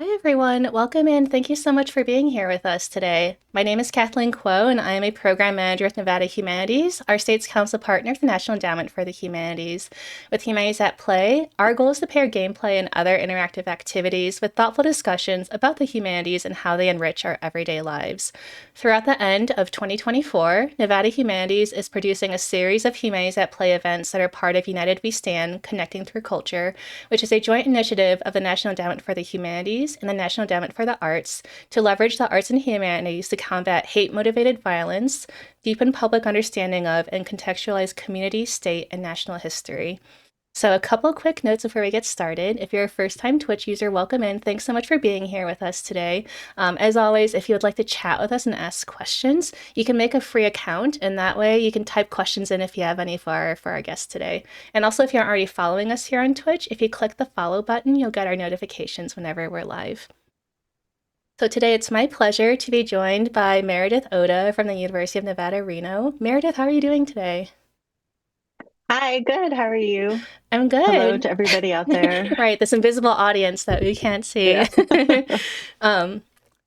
Hi, everyone. Welcome and thank you so much for being here with us today. My name is Kathleen Kuo, and I am a program manager with Nevada Humanities, our state's council partner for the National Endowment for the Humanities. With Humanities at Play, our goal is to pair gameplay and other interactive activities with thoughtful discussions about the humanities and how they enrich our everyday lives. Throughout the end of 2024, Nevada Humanities is producing a series of Humanities at Play events that are part of United We Stand, Connecting Through Culture, which is a joint initiative of the National Endowment for the Humanities and the National Endowment for the Arts to leverage the arts and humanities to combat hate-motivated violence, deepen public understanding of, and contextualize community, state, and national history. So a couple quick notes before we get started. If you're a first-time Twitch user, welcome in. Thanks so much for being here with us today. As always, if you would like to chat with us and ask questions, you can make a free account, and that way you can type questions in if you have any for our guests today. And also, if you're already following us here on Twitch, if you click the follow button, you'll get our notifications whenever we're live. So today it's my pleasure to be joined by Meredith Oda from the University of Nevada, Reno. Meredith, how are you doing today? Hi, good. How are you? I'm Hello good. to everybody out there. Right, this invisible audience that we can't see. Yeah. um,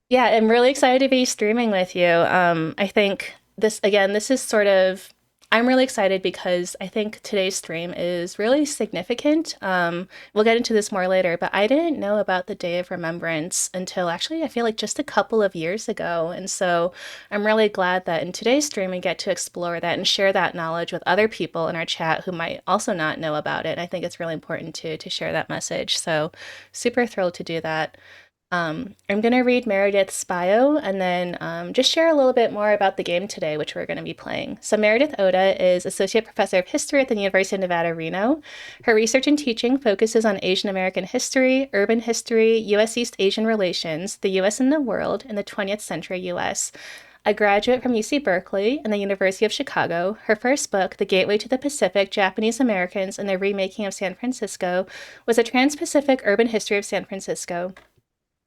yeah, I'm really excited to be streaming with you. I think this is sort of, I'm really excited because I think today's stream is really significant. We'll get into this more later, but I didn't know about the Day of Remembrance until actually I feel like just a couple of years ago. And so I'm really glad that in today's stream we get to explore that and share that knowledge with other people in our chat who might also not know about it. And I think it's really important to share that message. So super thrilled to do that. I'm going to read Meredith's bio and then just share a little bit more about the game today, which we're going to be playing. So, Meredith Oda is Associate Professor of History at the University of Nevada, Reno. Her research and teaching focuses on Asian American history, urban history, U.S. East Asian relations, the U.S. and the world, and the 20th century U.S. A graduate from UC Berkeley and the University of Chicago, her first book, The Gateway to the Pacific Japanese Americans and the Remaking of San Francisco, was a trans Pacific urban history of San Francisco.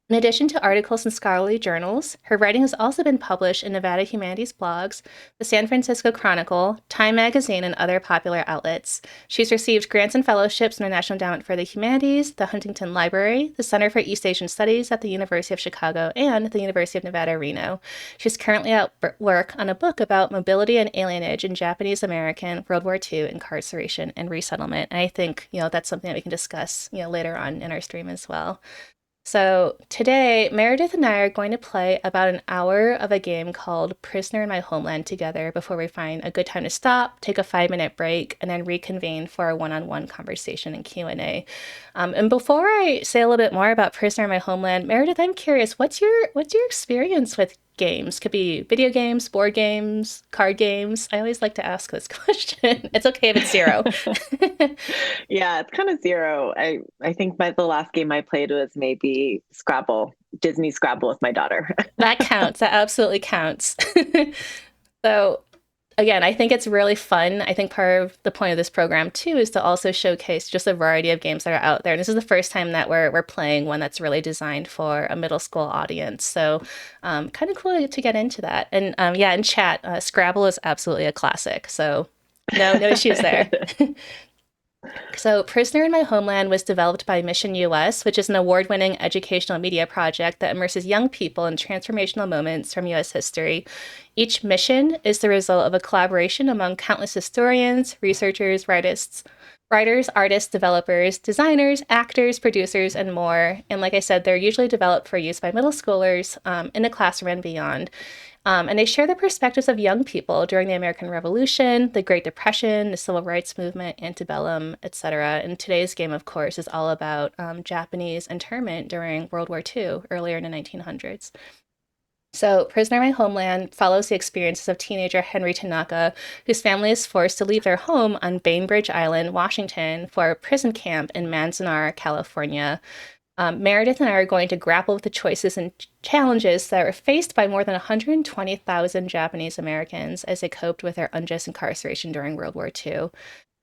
In addition to articles in scholarly journals, her writing has also been published in Nevada Humanities blogs, the San Francisco Chronicle, Time Magazine, and other popular outlets. She's received grants and fellowships from the National Endowment for the Humanities, the Huntington Library, the Center for East Asian Studies at the University of Chicago, and the University of Nevada, Reno. She's currently at work on a book about mobility and alienage in Japanese American World War II incarceration and resettlement. And I think, that's something that we can discuss, later on in our stream as well. So today, Meredith and I are going to play about an hour of a game called Prisoner in My Homeland together before we find a good time to stop, take a 5-minute break, and then reconvene for a one-on-one conversation and Q&A. And before I say a little bit more about Prisoner in My Homeland, Meredith, I'm curious, what's your experience with games? Could be video games, board games, card games. I always like to ask this question. It's okay if it's zero. Yeah, it's kind of zero. I think the last game I played was maybe Scrabble, Disney Scrabble with my daughter. That counts. That absolutely counts. So, again, I think it's really fun. I think part of the point of this program too is to also showcase just a variety of games that are out there. And this is the first time that we're playing one that's really designed for a middle school audience. So, kind of cool to get into that. And yeah, in chat, Scrabble is absolutely a classic. So, no issues there. So, Prisoner in My Homeland was developed by Mission US, which is an award winning educational media project that immerses young people in transformational moments from US history. Each mission is the result of a collaboration among countless historians, researchers, artists, developers, designers, actors, producers, and more. And like I said, they're usually developed for use by middle schoolers in the classroom and beyond. And they share the perspectives of young people during the American Revolution, the Great Depression, the Civil Rights Movement, antebellum, etc. And today's game, of course, is all about Japanese internment during World War II, earlier in the 1900s. So, Prisoner in My Homeland follows the experiences of teenager Henry Tanaka, whose family is forced to leave their home on Bainbridge Island, Washington, for a prison camp in Manzanar, California. Meredith and I are going to grapple with the choices and challenges that were faced by more than 120,000 Japanese Americans as they coped with their unjust incarceration during World War II.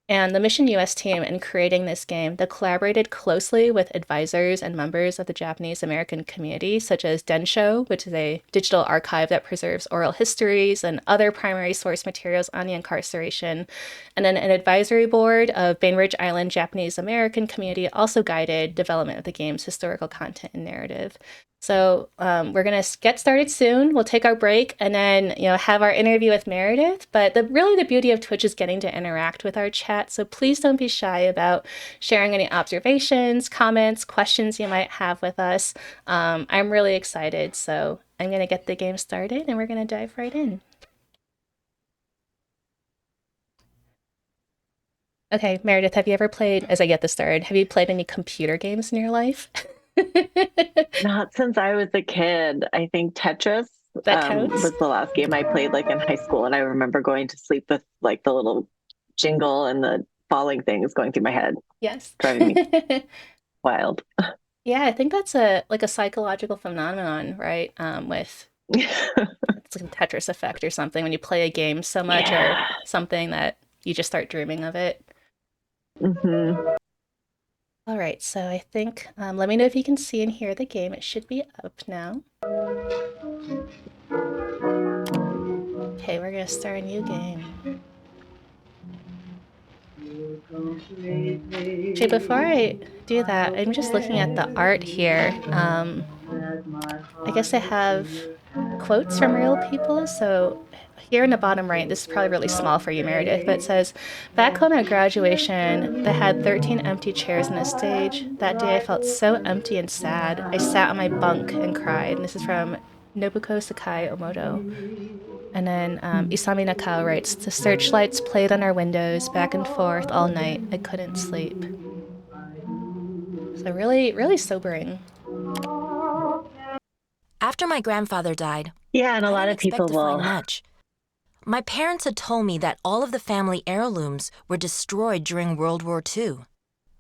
And the Mission US team, in creating this game, they collaborated closely with advisors and members of the Japanese American community, such as Densho, which is a digital archive that preserves oral histories and other primary source materials on the incarceration. And then an advisory board of Bainbridge Island Japanese American community also guided development of the game's historical content and narrative. So we're gonna get started soon. We'll take our break and then have our interview with Meredith. But really the beauty of Twitch is getting to interact with our chat. So please don't be shy about sharing any observations, comments, questions you might have with us. I'm really excited. So I'm gonna get the game started and we're gonna dive right in. Okay, Meredith, have you ever played? As I get this started, have you played any computer games in your life? Not since I was a kid. I think Tetris That counts. was the last game I played like in high school, and I remember going to sleep with like the little jingle and the falling things going through my head, Yes. driving me wild. Yeah, I think that's a like a psychological phenomenon, right? With it's like a Tetris effect or something when you play a game so much or Yeah. something that you just start dreaming of it. Hmm. All right, so I think let me know if you can see and hear the game. It should be up now. Okay, we're gonna start a new game. Actually, before I do that, I'm just looking at the art here. I guess I have quotes from real people. So here in the bottom right, this is probably really small for you, Meredith, but it says, back home at graduation, they had 13 empty chairs on the stage. That day I felt so empty and sad. I sat on my bunk and cried. And this is from Nobuko Sakai Omoto. And then Isami Nakao writes, the searchlights played on our windows back and forth all night. I couldn't sleep. So really, really sobering. After my grandfather died, Yeah, and a I lot didn't of expect people to find will. much. My parents had told me that all of the family heirlooms were destroyed during World War II.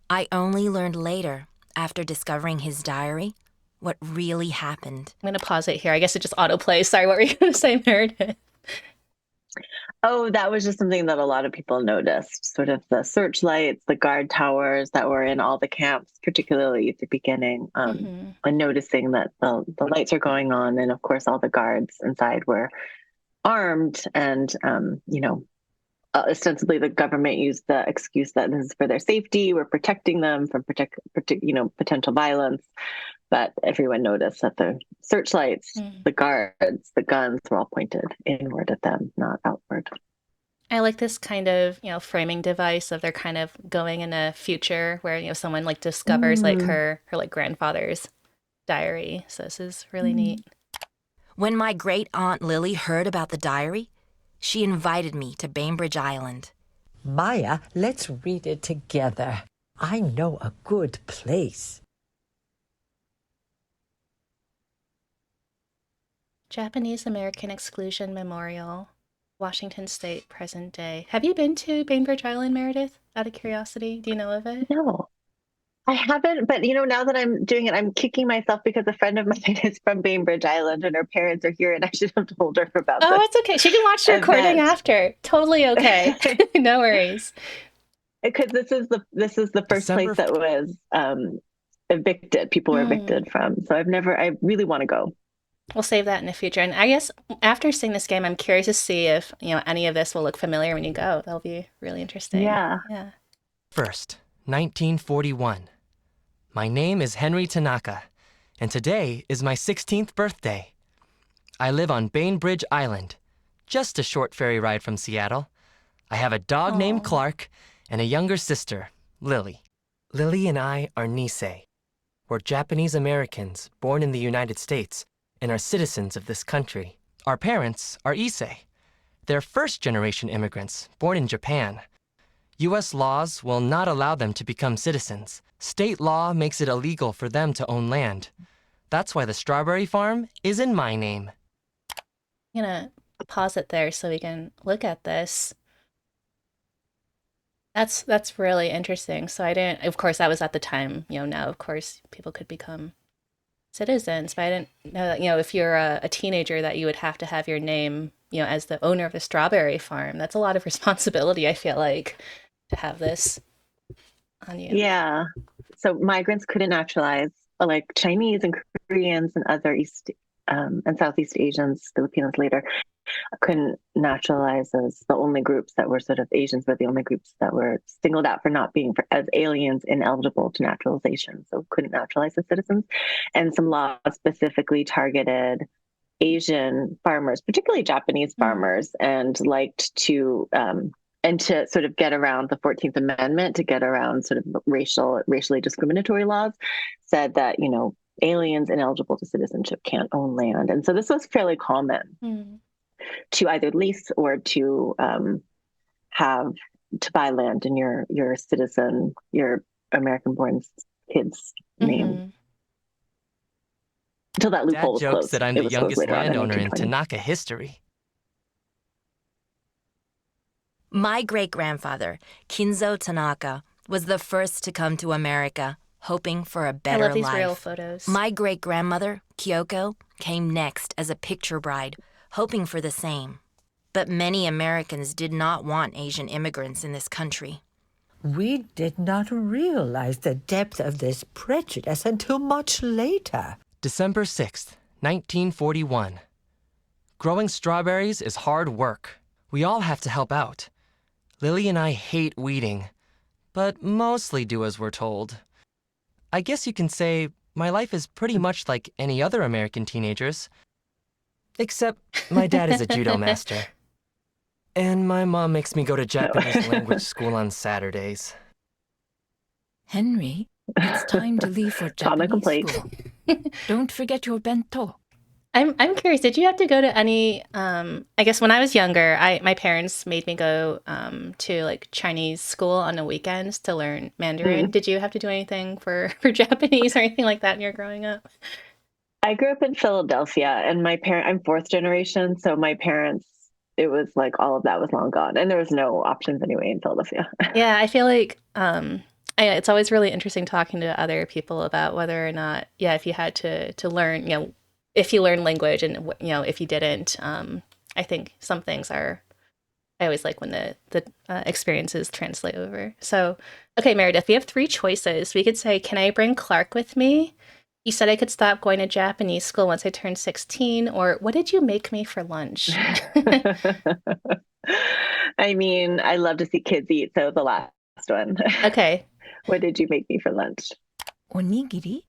I only learned later, after discovering his diary, what really happened. I'm going to pause it here. I guess it just autoplays. Sorry, what were you going to say, Meredith? Oh, that was just something that a lot of people noticed. Sort of the searchlights, the guard towers that were in all the camps, particularly at the beginning, Mm-hmm. and noticing that the lights are going on, and of course all the guards inside were armed, and ostensibly the government used the excuse that this is for their safety, we're protecting them from potential violence. But everyone noticed that the searchlights, Mm. the guards, the guns were all pointed inward at them, not outward. I like this kind of, framing device of they're kind of going in a future where, someone like discovers like Mm. her like grandfather's diary. So this is really neat. When my great aunt Lily heard about the diary, she invited me to Bainbridge Island. Maya, let's read it together. I know a good place. Japanese American Exclusion Memorial, Washington State, present day. Have you been to Bainbridge Island, Meredith? Out of curiosity, do you know of it? No, I haven't. But now that I'm doing it, I'm kicking myself because a friend of mine is from Bainbridge Island and her parents are here, and I should have told her about Oh, this it's okay. She can watch the recording event. after. Totally okay. No worries. Because this is the first December place that was evicted. People were Mm. evicted from. So I really want to go. We'll save that in the future. And I guess after seeing this game, I'm curious to see if, any of this will look familiar when you go. That'll be really interesting. Yeah. Yeah. 1st, 1941. My name is Henry Tanaka, and today is my 16th birthday. I live on Bainbridge Island, just a short ferry ride from Seattle. I have a dog named Aw. Clark and a younger sister, Lily. Lily and I are Nisei. We're Japanese Americans born in the United States and are citizens of this country. Our parents are Issei. They're first-generation immigrants born in Japan. U.S. laws will not allow them to become citizens. State law makes it illegal for them to own land. That's why the strawberry farm is in my name. I'm gonna pause it there so we can look at this. That's really interesting. So I didn't, of course, that was at the time. Now of course people could become citizens, but I didn't know that. If you're a teenager, that you would have to have your name, as the owner of the strawberry farm. That's a lot of responsibility. I feel like. to have this on you. Yeah. So migrants couldn't naturalize, like Chinese and Koreans and other East and Southeast Asians, Filipinos later, couldn't naturalize as the only groups that were sort of Asians were the only groups that were singled out for not being as aliens ineligible to naturalization. So couldn't naturalize as citizens. And some laws specifically targeted Asian farmers, particularly Japanese farmers, and liked to and to sort of get around the 14th Amendment, to get around sort of racially discriminatory laws, said that, you know, aliens ineligible to citizenship can't own land. And so this was fairly common to either lease or to have to buy land in your citizen, your American-born kid's name. Until that Dad loophole was jokes closed. that I'm It the was closed youngest later on in landowner in 1920. Tanaka history. My great-grandfather, Kinzo Tanaka, was the first to come to America, hoping for a I better love these life. real photos. My great-grandmother, Kyoko, came next as a picture bride, hoping for the same. But many Americans did not want Asian immigrants in this country. We did not realize the depth of this prejudice until much later. December 6th, 1941. Growing strawberries is hard work. We all have to help out. Lily and I hate weeding, but mostly do as we're told. I guess you can say my life is pretty much like any other American teenager's. Except my dad is a judo master. And my mom makes me go to Japanese language school on Saturdays. Henry, it's time to leave for Common Japanese complaint. school. Don't forget your bento. I'm curious, did you have to go to any I guess when I was younger, my parents made me go to like Chinese school on the weekends to learn Mandarin. Did you have to do anything for Japanese or anything like that when you were growing up? I grew up in Philadelphia, and I'm fourth generation, so my parents, it was like all of that was long gone, and there was no options anyway in Philadelphia. Yeah, I feel like it's always really interesting talking to other people about whether or not, yeah, if you had to learn, you know, if you learn language and, you know, if you didn't. I think some things are, I always like when the experiences translate over. So, okay, Meredith, we have three choices. We could say, can I bring Clark with me? You said I could stop going to Japanese school once I turned 16, or what did you make me for lunch? I mean, I love to see kids eat, so the last one. Okay. What did you make me for lunch? Onigiri,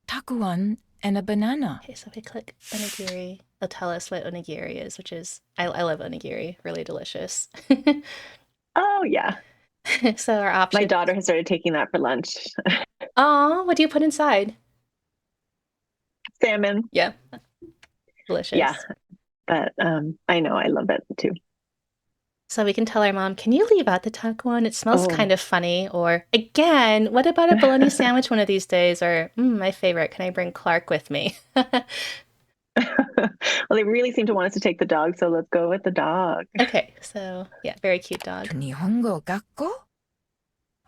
takuan, and a banana. Okay, so if I click onigiri, it'll tell us what onigiri is, which is, I love onigiri, really delicious. Oh, yeah. So our option. My daughter has started taking that for lunch. Aw, what do you put inside? Salmon. Yeah. Delicious. Yeah. But I know, I love it too. So we can tell our mom, can you leave out the taco? It smells Oh. kind of funny. Or again, what about a bologna sandwich one of these days? Or my favorite, can I bring Clark with me? Well, they really seem to want us to take the dog, so let's go with the dog. Okay, so yeah, very cute dog. To Nihongo Gakko?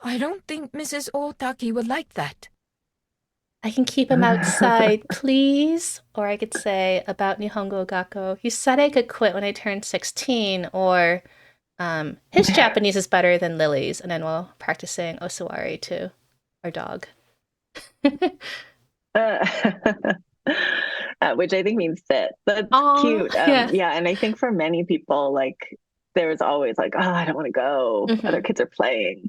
I don't think Mrs. Otaki would like that. I can keep him outside, please. Or I could say about Nihongo Gakko, you said I could quit when I turned 16. Or his Japanese is better than Lily's. And then we'll practicing osawari to our dog. Which I think means sit. That's Aw, cute. yeah. Yeah, and I think for many people, like, there's always like, oh, I don't want to go. Other kids are playing.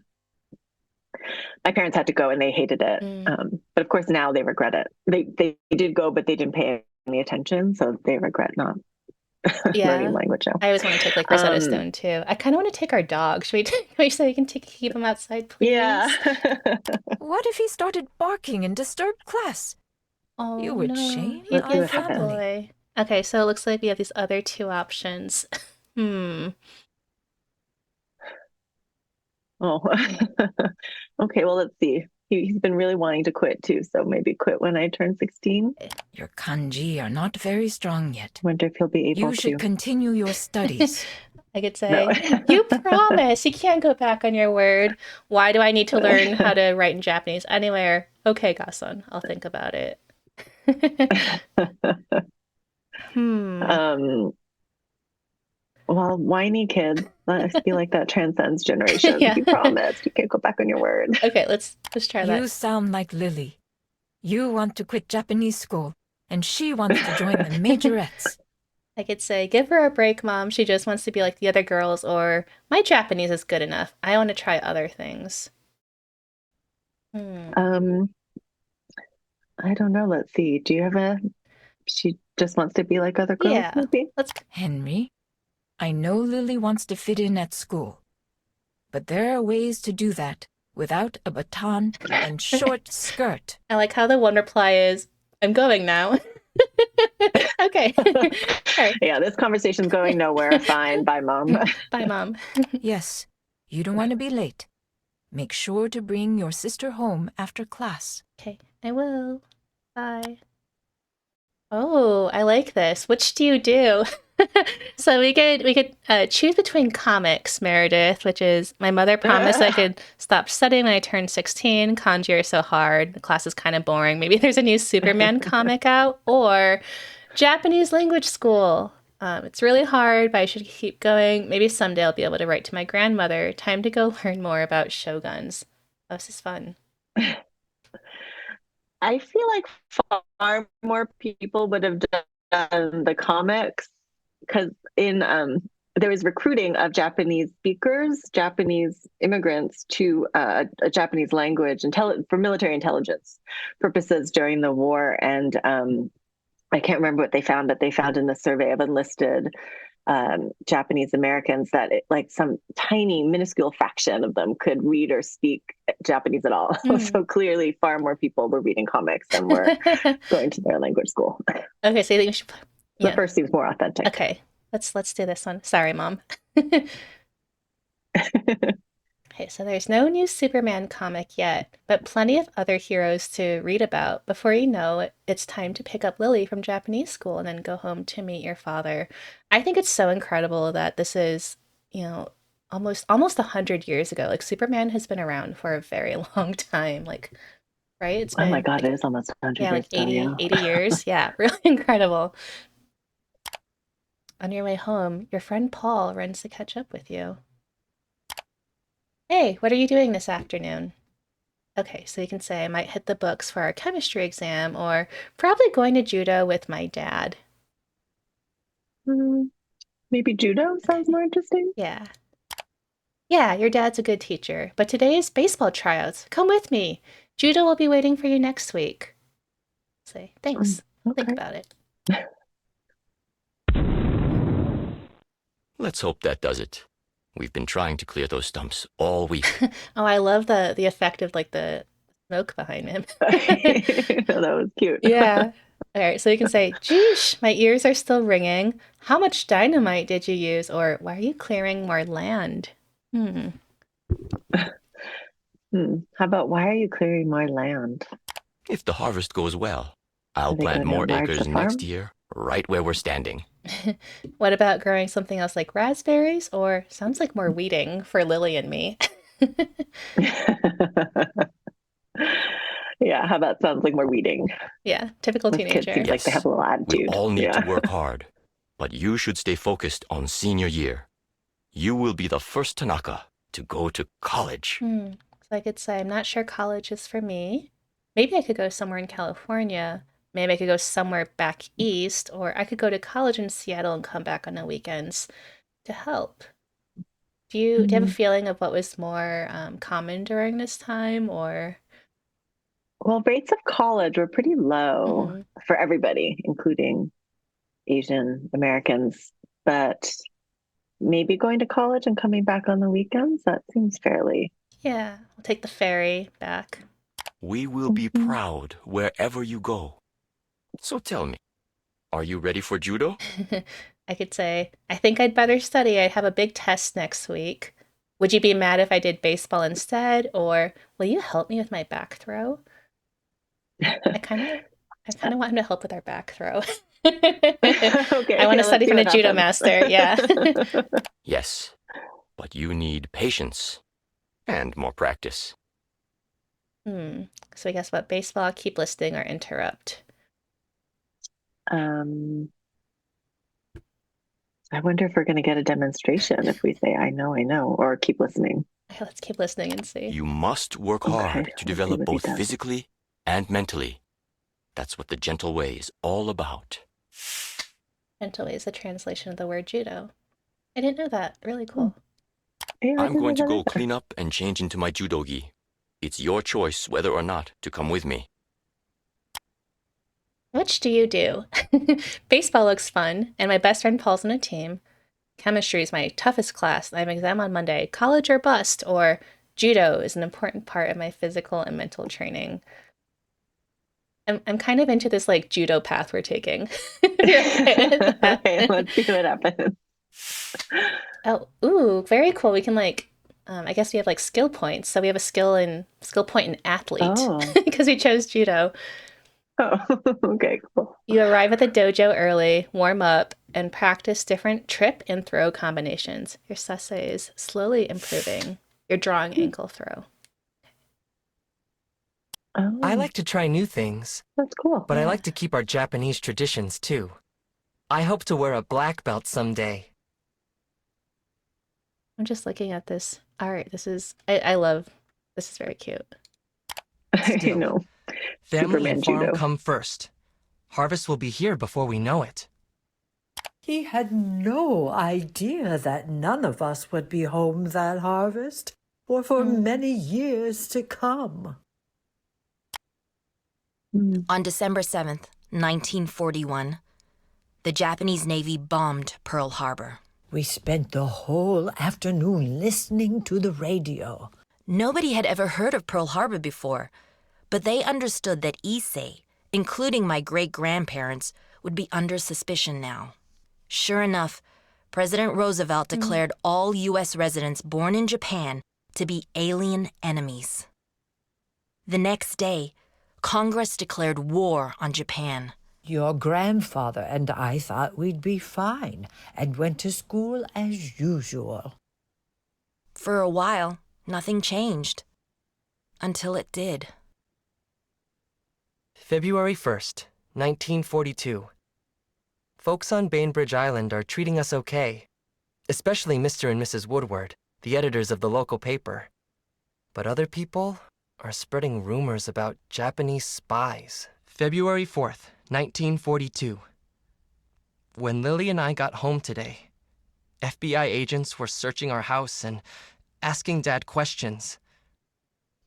My parents had to go and they hated it. But of course now they regret it. They did go, but they didn't pay any attention. So they regret not learning language now. I always want to take like Rosetta Stone too. I kind of want to take our dog. Should we say we can keep him outside, please? Yeah. What if he started barking and disturbed class? Oh, You would no. shame He'd our be a good family. boy. Okay, so it looks like we have these other two options. Oh, okay. Well, let's see. He's been really wanting to quit too. So maybe quit when I turn 16. Your kanji are not very strong yet. Wonder if he'll be able You to. should continue your studies. I could say, No. you promise you can't go back on your word. Why do I need to learn how to write in Japanese anywhere? Okay, Gason, I'll think about it. Well, whiny kids. I feel like that transcends generations. Yeah. You promised. You can't go back on your word. Okay, let's try You that. sound like Lily. You want to quit Japanese school, and she wants to join the majorettes. I could say, give her a break, Mom. She just wants to be like the other girls, or my Japanese is good enough. I want to try other things. Hmm. I don't know. Let's see. Do you have a? She just wants to be like other girls, Yeah. maybe. Henry, I know Lily wants to fit in at school, but there are ways to do that without a baton and short skirt. I like how the one reply is, I'm going now. Okay. All right. Yeah, this conversation's going nowhere. Fine. Bye, Mom. Bye, Mom. Yes, you don't want to be late. Make sure to bring your sister home after class. Okay, I will. Bye. Oh, I like this. Which do you do? So we could choose between comics, Meredith, which is my mother promised I could stop studying when I turned 16. Kanji are so hard. The class is kind of boring. Maybe there's a new Superman comic out, or Japanese language school. It's really hard, but I should keep going. Maybe someday I'll be able to write to my grandmother. Time to go learn more about shoguns. Oh, this is fun. I feel like far more people would have done the comics because in there was recruiting of Japanese speakers, Japanese immigrants to a Japanese language for military intelligence purposes during the war, and I can't remember what they found, but they found in the survey of enlisted Japanese Americans that like some tiny minuscule fraction of them could read or speak Japanese at all. So clearly far more people were reading comics than were going to their language school. Okay, so you think we should The first seems more authentic. Okay. Let's do this one. Sorry, Mom. Okay, so there's no new Superman comic yet, but plenty of other heroes to read about. Before you know it, it's time to pick up Lily from Japanese school and then go home to meet your father. I think it's so incredible that this is, almost 100 years ago. Like Superman has been around for a very long time. Like, right? It's Oh been my God, like, it is almost 100 yeah, like years ago. 80 years. Yeah, really incredible. On your way home, your friend Paul runs to catch up with you. Hey, what are you doing this afternoon? Okay, so you can say I might hit the books for our chemistry exam or probably going to judo with my dad. Maybe judo sounds more interesting. Yeah. Yeah, your dad's a good teacher, but today is baseball tryouts. Come with me. Judo will be waiting for you next week. Say, thanks. Okay. Think about it. Let's hope that does it. We've been trying to clear those stumps all week. Oh, I love the effect of like the smoke behind him. That was cute. Yeah. All right, so you can say, geesh, my ears are still ringing. How much dynamite did you use? Or why are you clearing more land? How about why are you clearing more land? If the harvest goes well, I'll Are they plant going to more enlarge acres the next farm? year, right where we're standing. What about growing something else like raspberries? Or sounds like more weeding for Lily and me. Yeah, how about sounds like more weeding? Yeah, typical This kid teenager. seems like they have a little We attitude. all need Yeah. to work hard, but you should stay focused on senior year. You will be the first Tanaka to go to college. So I could say, I'm not sure college is for me. Maybe I could go somewhere in California. Maybe I could go somewhere back east, or I could go to college in Seattle and come back on the weekends to help. Do you have a feeling of what was more common during this time, or? Well, rates of college were pretty low for everybody, including Asian Americans, but maybe going to college and coming back on the weekends, that seems fairly. Yeah, I'll take the ferry back. We will be proud wherever you go. So tell me, are you ready for judo? I could say, I think I'd better study. I have a big test next week. Would you be mad if I did baseball instead, or will you help me with my back throw? I kind of want him to help with our back throw. Okay, I want to let's study see from a what judo happens. master. Yeah. Yes, but you need patience and more practice. So I guess what? Baseball, keep listening, or interrupt. I wonder if we're going to get a demonstration if we say, I know, or keep listening. Okay, let's keep listening and see. You must work Okay, hard to let's see develop what he both does. physically and mentally. That's what the gentle way is all about. Gently is the translation of the word judo. I didn't know that. Really cool. Yeah, I I'm didn't going to know go that either. clean up and change into my judo gi. It's your choice whether or not to come with me. Which do you do? Baseball looks fun, and my best friend Paul's on a team. Chemistry is my toughest class. I have an exam on Monday. College or bust, or judo is an important part of my physical and mental training. I'm kind of into this like judo path we're taking. You're okay with that? Okay, let's see what happens. Oh, ooh, very cool. We can like, I guess we have like skill points. So we have a skill point in athlete Oh, because we chose judo. oh, okay, cool. You arrive at the dojo early, warm up, and practice different trip and throw combinations. Your sase is slowly improving. You're drawing ankle throw. I Oh, like to try new things, that's cool. but I like to keep our Japanese traditions too. I hope to wear a black belt someday. I'm just looking at this art. I love, this is very cute. I Still, know. family Superman and farm judo. come first. Harvest will be here before we know it. He had no idea that none of us would be home that harvest, or for many years to come. On December 7th, 1941, the Japanese Navy bombed Pearl Harbor. We spent the whole afternoon listening to the radio. Nobody had ever heard of Pearl Harbor before, but they understood that Issei, including my great-grandparents, would be under suspicion now. Sure enough, President Roosevelt declared all U.S. residents born in Japan to be alien enemies. The next day, Congress declared war on Japan. Your grandfather and I thought we'd be fine and went to school as usual. For a while, nothing changed. Until it did. February 1st, 1942. Folks on Bainbridge Island are treating us okay, especially Mr. and Mrs. Woodward, the editors of the local paper. But other people are spreading rumors about Japanese spies. February 4th, 1942. When Lily and I got home today, FBI agents were searching our house and asking Dad questions.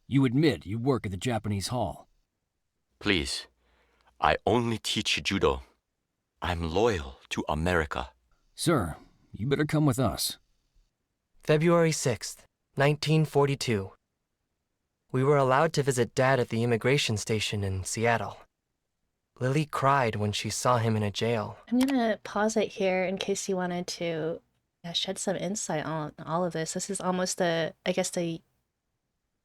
You admit you work at the Japanese Hall. Please, I only teach judo. I'm loyal to America. Sir, you better come with us. February 6th, 1942. We were allowed to visit Dad at the immigration station in Seattle. Lily cried when she saw him in a jail. I'm gonna pause it here in case you wanted to shed some insight on all of this. This is almost a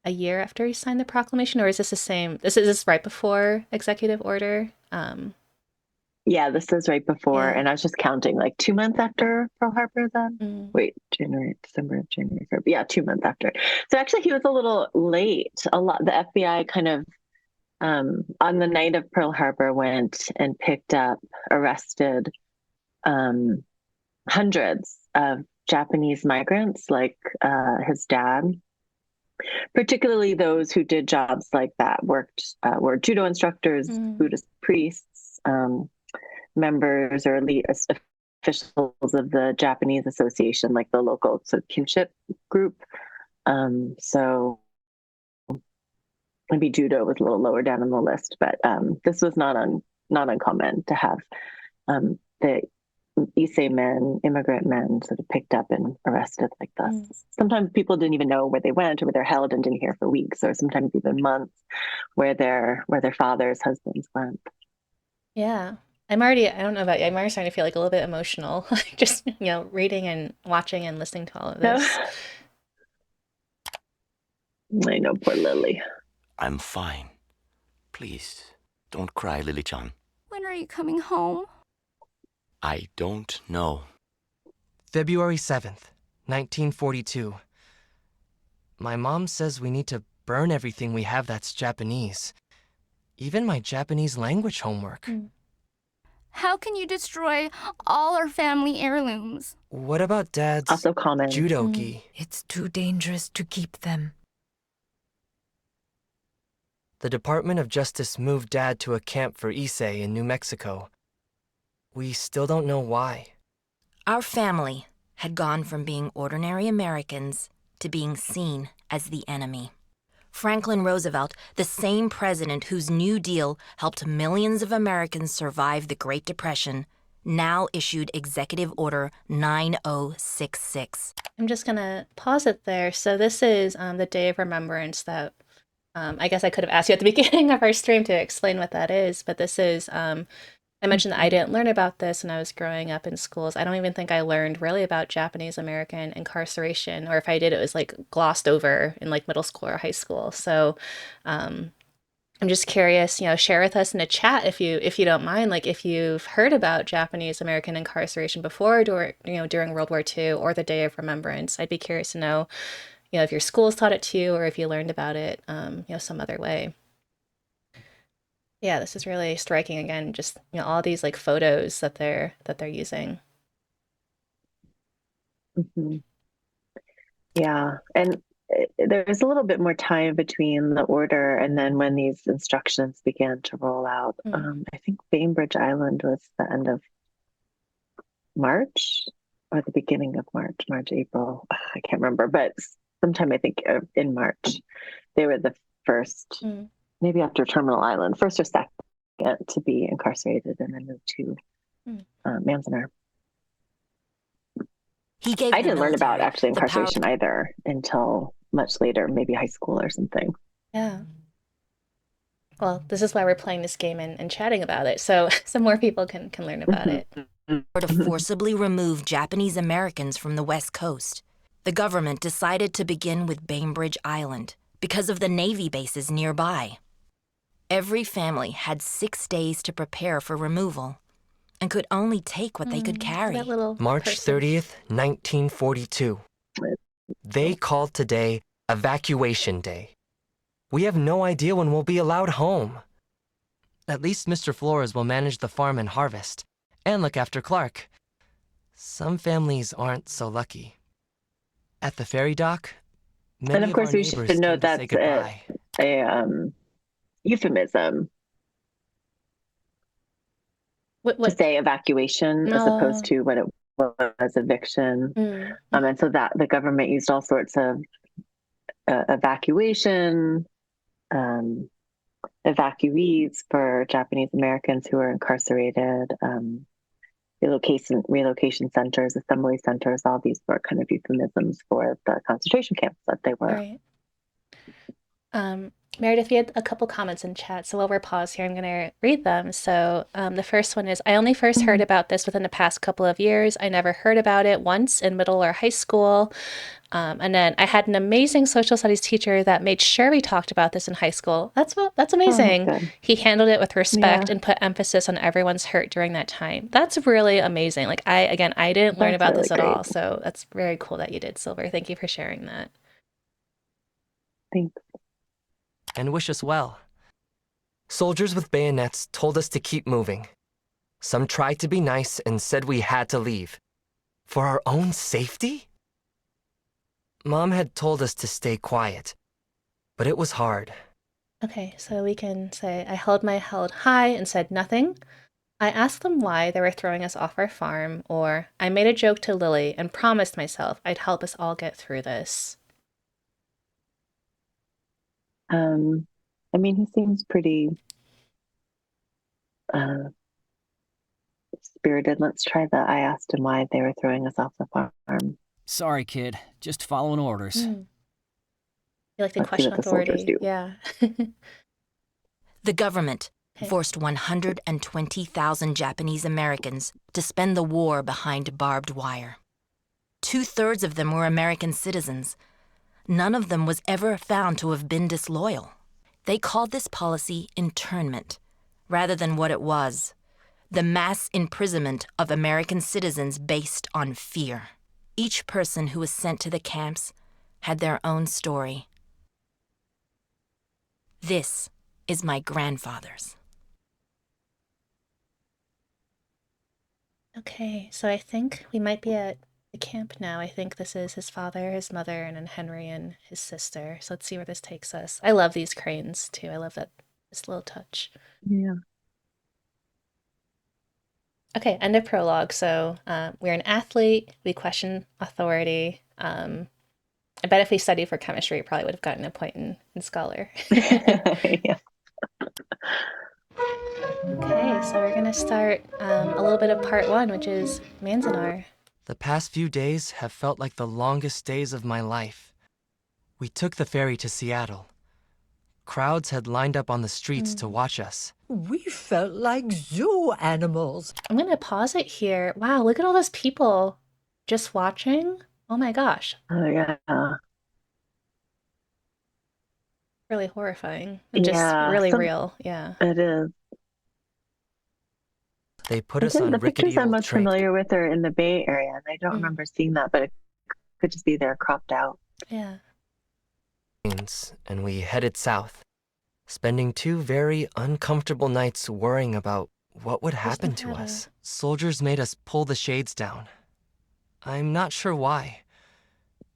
year after he signed the proclamation, or is this the same? This is right before executive order. Yeah, this is right before, Yeah. and I was just counting, like 2 months after Pearl Harbor then? Wait, January, December, January, February. Yeah, 2 months after. So actually he was a little late. The FBI kind of, on the night of Pearl Harbor went and picked up, arrested hundreds of Japanese migrants, like his dad, particularly those who did jobs like that, were judo instructors, Buddhist priests, members or elite officials of the Japanese Association, like the local sort of kinship group. So maybe judo was a little lower down on the list, but this was not uncommon to have the Issei men, immigrant men, sort of picked up and arrested like this. Sometimes people didn't even know where they went or where they're held and didn't hear for weeks, or sometimes even months, where their fathers, husbands went. Yeah. I don't know about you, I'm already starting to feel like a little bit emotional, just, reading and watching and listening to all of this. I know, poor Lily. I'm fine. Please, don't cry, Lily-chan. When are you coming home? I don't know. February 7th, 1942. My mom says we need to burn everything we have that's Japanese. Even my Japanese language homework. How can you destroy all our family heirlooms? What about Dad's Also common. judo gi? It's too dangerous to keep them. The Department of Justice moved Dad to a camp for Issei in New Mexico. We still don't know why. Our family had gone from being ordinary Americans to being seen as the enemy. Franklin Roosevelt, the same president whose New Deal helped millions of Americans survive the Great Depression, now issued Executive Order 9066. I'm just going to pause it there. So this is the Day of Remembrance that I guess I could have asked you at the beginning of our stream to explain what that is, but this is, I mentioned that I didn't learn about this when I was growing up in schools. I don't even think I learned really about Japanese American incarceration, or if I did, it was like glossed over in like middle school or high school. So I'm just curious, share with us in a chat if you don't mind, like if you've heard about Japanese American incarceration before, during World War II or the Day of Remembrance. I'd be curious to know, if your schools taught it to you or if you learned about it, some other way. Yeah, this is really striking again, just, all these like photos that they're using. Mm-hmm. Yeah. And there's a little bit more time between the order and then when these instructions began to roll out. I think Bainbridge Island was the end of March or the beginning of March, April. I can't remember, but sometime I think in March, they were the first, maybe after Terminal Island, first or second to be incarcerated and then moved to Manzanar. I didn't learn about actually incarceration either until much later, maybe high school or something. Yeah. Well, this is why we're playing this game and chatting about it, so more people can learn about it. To forcibly remove Japanese Americans from the West Coast, the government decided to begin with Bainbridge Island because of the Navy bases nearby. Every family had 6 days to prepare for removal and could only take what they could carry. March 30th, 1942. They called today Evacuation Day. We have no idea when we'll be allowed home. At least Mr. Flores will manage the farm and harvest, and look after Clark. Some families aren't so lucky. At the ferry dock, many and of course we should note that's a euphemism what? To say evacuation as opposed to what it was, eviction. And so that the government used all sorts of evacuation, evacuees for Japanese Americans who are incarcerated, relocation centers, assembly centers. All these were kind of euphemisms for the concentration camps that they were. Right. Meredith, we had a couple comments in chat, so while we're paused here, I'm going to read them. So the first one is, I only first heard about this within the past couple of years. I never heard about it once in middle or high school. And then I had an amazing social studies teacher that made sure we talked about this in high school. That's amazing. Oh, he handled it with respect and put emphasis on everyone's hurt during that time. That's really amazing. Like I didn't learn about this at all. So that's very cool that you did, Silver. Thank you for sharing that. Thanks. And wish us well. Soldiers with bayonets told us to keep moving. Some tried to be nice and said we had to leave. For our own safety? Mom had told us to stay quiet, but it was hard. Okay, so we can say, I held my head high and said nothing. I asked them why they were throwing us off our farm, or I made a joke to Lily and promised myself I'd help us all get through this. I mean, he seems pretty spirited. Let's try I asked him why they were throwing us off the farm. Sorry, kid. Just following orders. You like to question authority. Yeah. The government forced 120,000 Japanese Americans to spend the war behind barbed wire. 2/3 of them were American citizens. None of them was ever found to have been disloyal. They called this policy internment, rather than what it was, the mass imprisonment of American citizens based on fear. Each person who was sent to the camps had their own story. This is my grandfather's. Okay, so I think we might be at the camp now. I think this is his father, his mother, and then Henry and his sister. So let's see where this takes us. I love these cranes too. I love that this little touch. Yeah. Okay, end of prologue. So we're an athlete. We question authority. I bet if we studied for chemistry, we probably would have gotten a point in scholar. Yeah. Okay, so we're gonna start a little bit of part one, which is Manzanar. The past few days have felt like the longest days of my life. We took the ferry to Seattle. Crowds had lined up on the streets to watch us. We felt like zoo animals. I'm gonna pause it here. Wow, look at all those people just watching. Oh my gosh, Oh, yeah. really horrifying and just Yeah. really real. Yeah. It is. They put us on The rickety pictures I'm old most trains. familiar with are in the Bay Area, and I don't remember seeing that, but it could just be there cropped out. Yeah. And we headed south, spending 2 very uncomfortable nights worrying about what would happen to Nevada? us. Soldiers made us pull the shades down. I'm not sure why.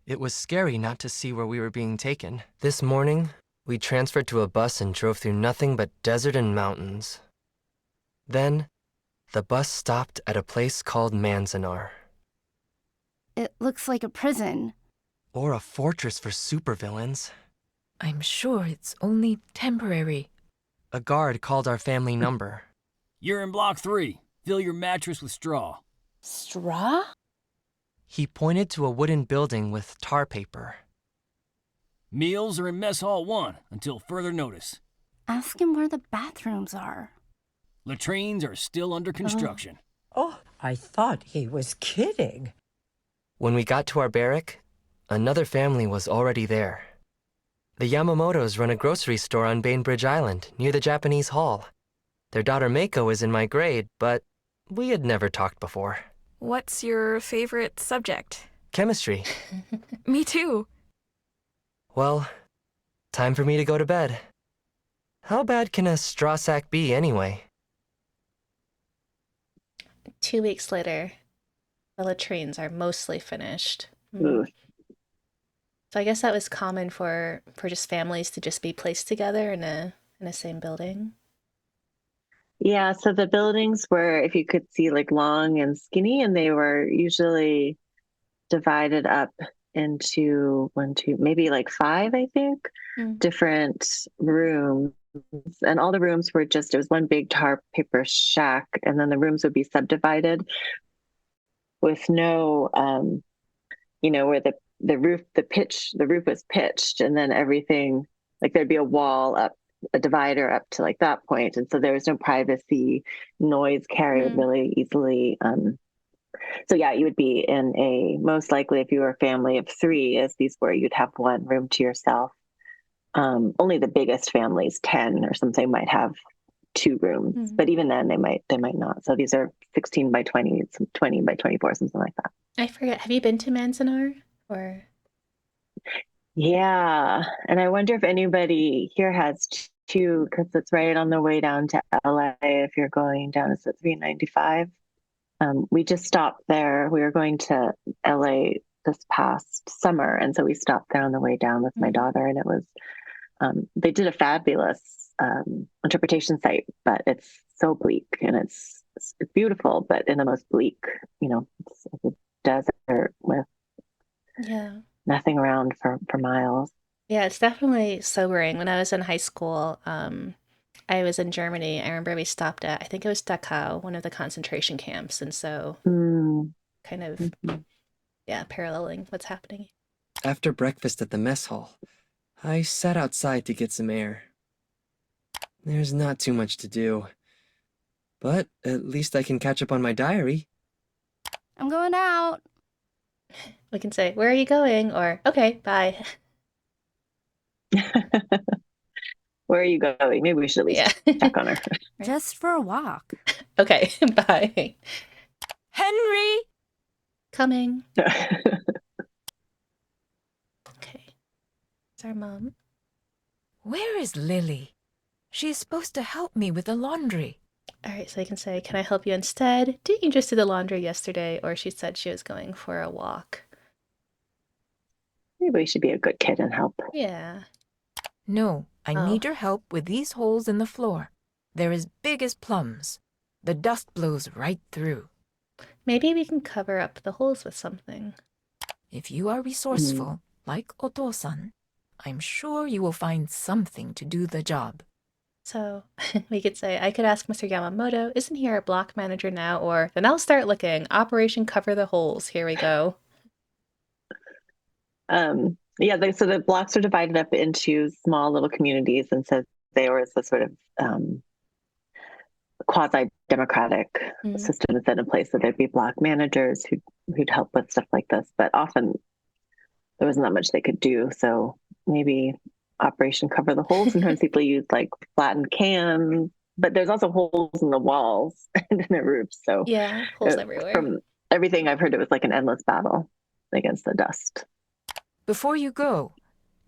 It was scary not to see where we were being taken. This morning, we transferred to a bus and drove through nothing but desert and mountains. Then, the bus stopped at a place called Manzanar, It looks like a prison. or a fortress for supervillains. I'm sure it's only temporary. A guard called our family number. You're in block 3. Fill your mattress with straw. Straw? He pointed to a wooden building with tar paper. Meals are in mess hall 1 until further notice. Ask him where the bathrooms are. Latrines are still under construction. Oh, I thought he was kidding. When we got to our barrack, another family was already there. The Yamamotos run a grocery store on Bainbridge Island, near the Japanese Hall. Their daughter Meiko is in my grade, but we had never talked before. What's your favorite subject? Chemistry. Me too. Well, time for me to go to bed. How bad can a straw sack be anyway? 2 weeks later, the latrines are mostly finished. Ooh. So I guess that was common for just families to just be placed together in a same building. Yeah, so the buildings were, if you could see, like long and skinny, and they were usually divided up into 1, 2, maybe like 5, I think, different rooms. And all the rooms were just, it was one big tar paper shack, and then the rooms would be subdivided with no, where the roof was pitched, and then everything, like there'd be a wall up, a divider up to like that point, and so there was no privacy. Noise carried really easily. So yeah, you would be in most likely, if you were a family of 3, as these were, you'd have one room to yourself. Only the biggest families, 10 or something, might have 2 rooms, but even then they might not. So these are 16 by 20, 20 by 24, something like that. I forget. Have you been to Manzanar or? Yeah, and I wonder if anybody here has 2, because it's right on the way down to LA. If you're going down, it's at 395. We just stopped there. We were going to LA this past summer, and so we stopped there on the way down with my daughter, and it was, they did a fabulous interpretation site, but it's so bleak, and it's beautiful, but in the most bleak, it's like a desert with nothing around for miles. Yeah, it's definitely sobering. When I was in high school, I was in Germany. I remember we stopped at, I think it was Dachau, one of the concentration camps. And so kind of, paralleling what's happening. After breakfast at the mess hall, I sat outside to get some air. There's not too much to do, but at least I can catch up on my diary. I'm going out. We can say, where are you going? Or, okay, bye. Where are you going? Maybe we should at least check on her. Just for a walk. Okay, bye. Henry! Coming. Okay. It's our mom. Where is Lily? She's supposed to help me with the laundry. All right, so I can say, can I help you instead? Didn't you just do the laundry yesterday? Or she said she was going for a walk. Maybe we should be a good kid and help. Yeah. No, I Oh. need your help with these holes in the floor. They're as big as plums. The dust blows right through. Maybe we can cover up the holes with something. If you are resourceful, like Oto-san, I'm sure you will find something to do the job. So we could say, I could ask Mr. Yamamoto, isn't he our block manager now? Or then I'll start looking. Operation Cover the Holes. Here we go. So the blocks are divided up into small little communities, and so there was a sort of quasi-democratic system set in place. So there'd be block managers who'd help with stuff like this, but often there wasn't that much they could do. So maybe Operation Cover the Holes. Sometimes people use like flattened cans, but there's also holes in the walls and in the roofs. So yeah, holes everywhere. From everything I've heard, it was like an endless battle against the dust. Before you go,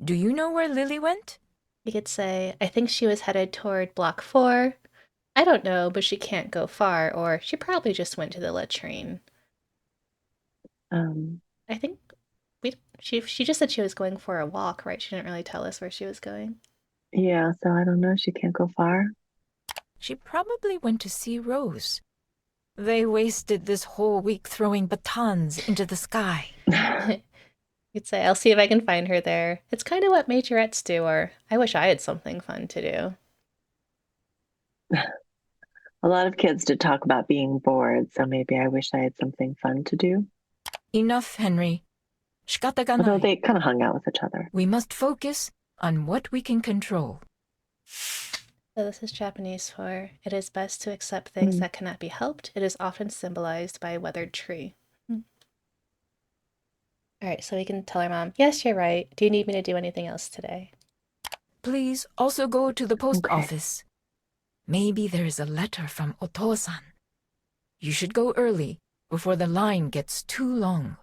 do you know where Lily went? You could say, I think she was headed toward Block 4. I don't know, but she can't go far, or she probably just went to the latrine. I think she just said she was going for a walk, right? She didn't really tell us where she was going. Yeah, so I don't know. She can't go far. She probably went to see Rose. They wasted this whole week throwing batons into the sky. You'd say, I'll see if I can find her there. It's kind of what majorettes do, or I wish I had something fun to do. A lot of kids did talk about being bored, so maybe I wish I had something fun to do. Enough, Henry. Shikata ga nai. Although they kind of hung out with each other. We must focus on what we can control. So this is Japanese for, it is best to accept things that cannot be helped. It is often symbolized by a weathered tree. All right, so we can tell our mom, yes, you're right. Do you need me to do anything else today? Please also go to the post office. Maybe there is a letter from Oto-san. You should go early before the line gets too long.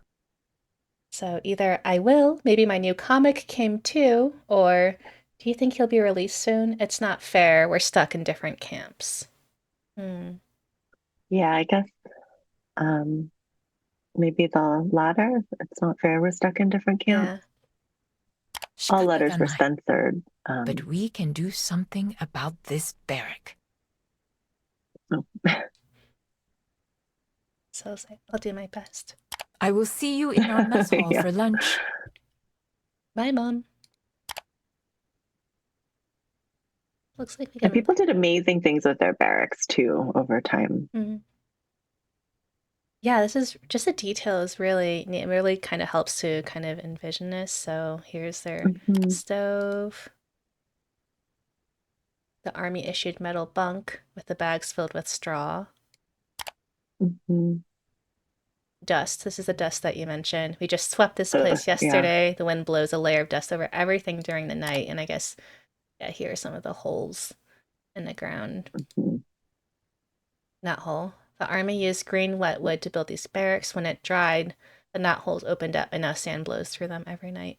So either I will, maybe my new comic came too, or do you think he'll be released soon? It's not fair. We're stuck in different camps. Yeah, I guess maybe the latter. It's not fair. We're stuck in different camps. Yeah. All letters were censored. But we can do something about this barrack. So I'll do my best. I will see you in our mess hall for lunch. Bye, Mom. Looks like we can... And people did amazing things with their barracks, too, over time. Yeah, this is just the details really neat. It really kind of helps to kind of envision this. So here's their stove. The army issued metal bunk with the bags filled with straw. Dust. This is the dust that you mentioned. We just swept this place yesterday. Yeah. The wind blows a layer of dust over everything during the night. And I guess, yeah, here are some of the holes in the ground. Knot hole. The army used green wet wood to build these barracks. When it dried, the knot holes opened up and now sand blows through them every night.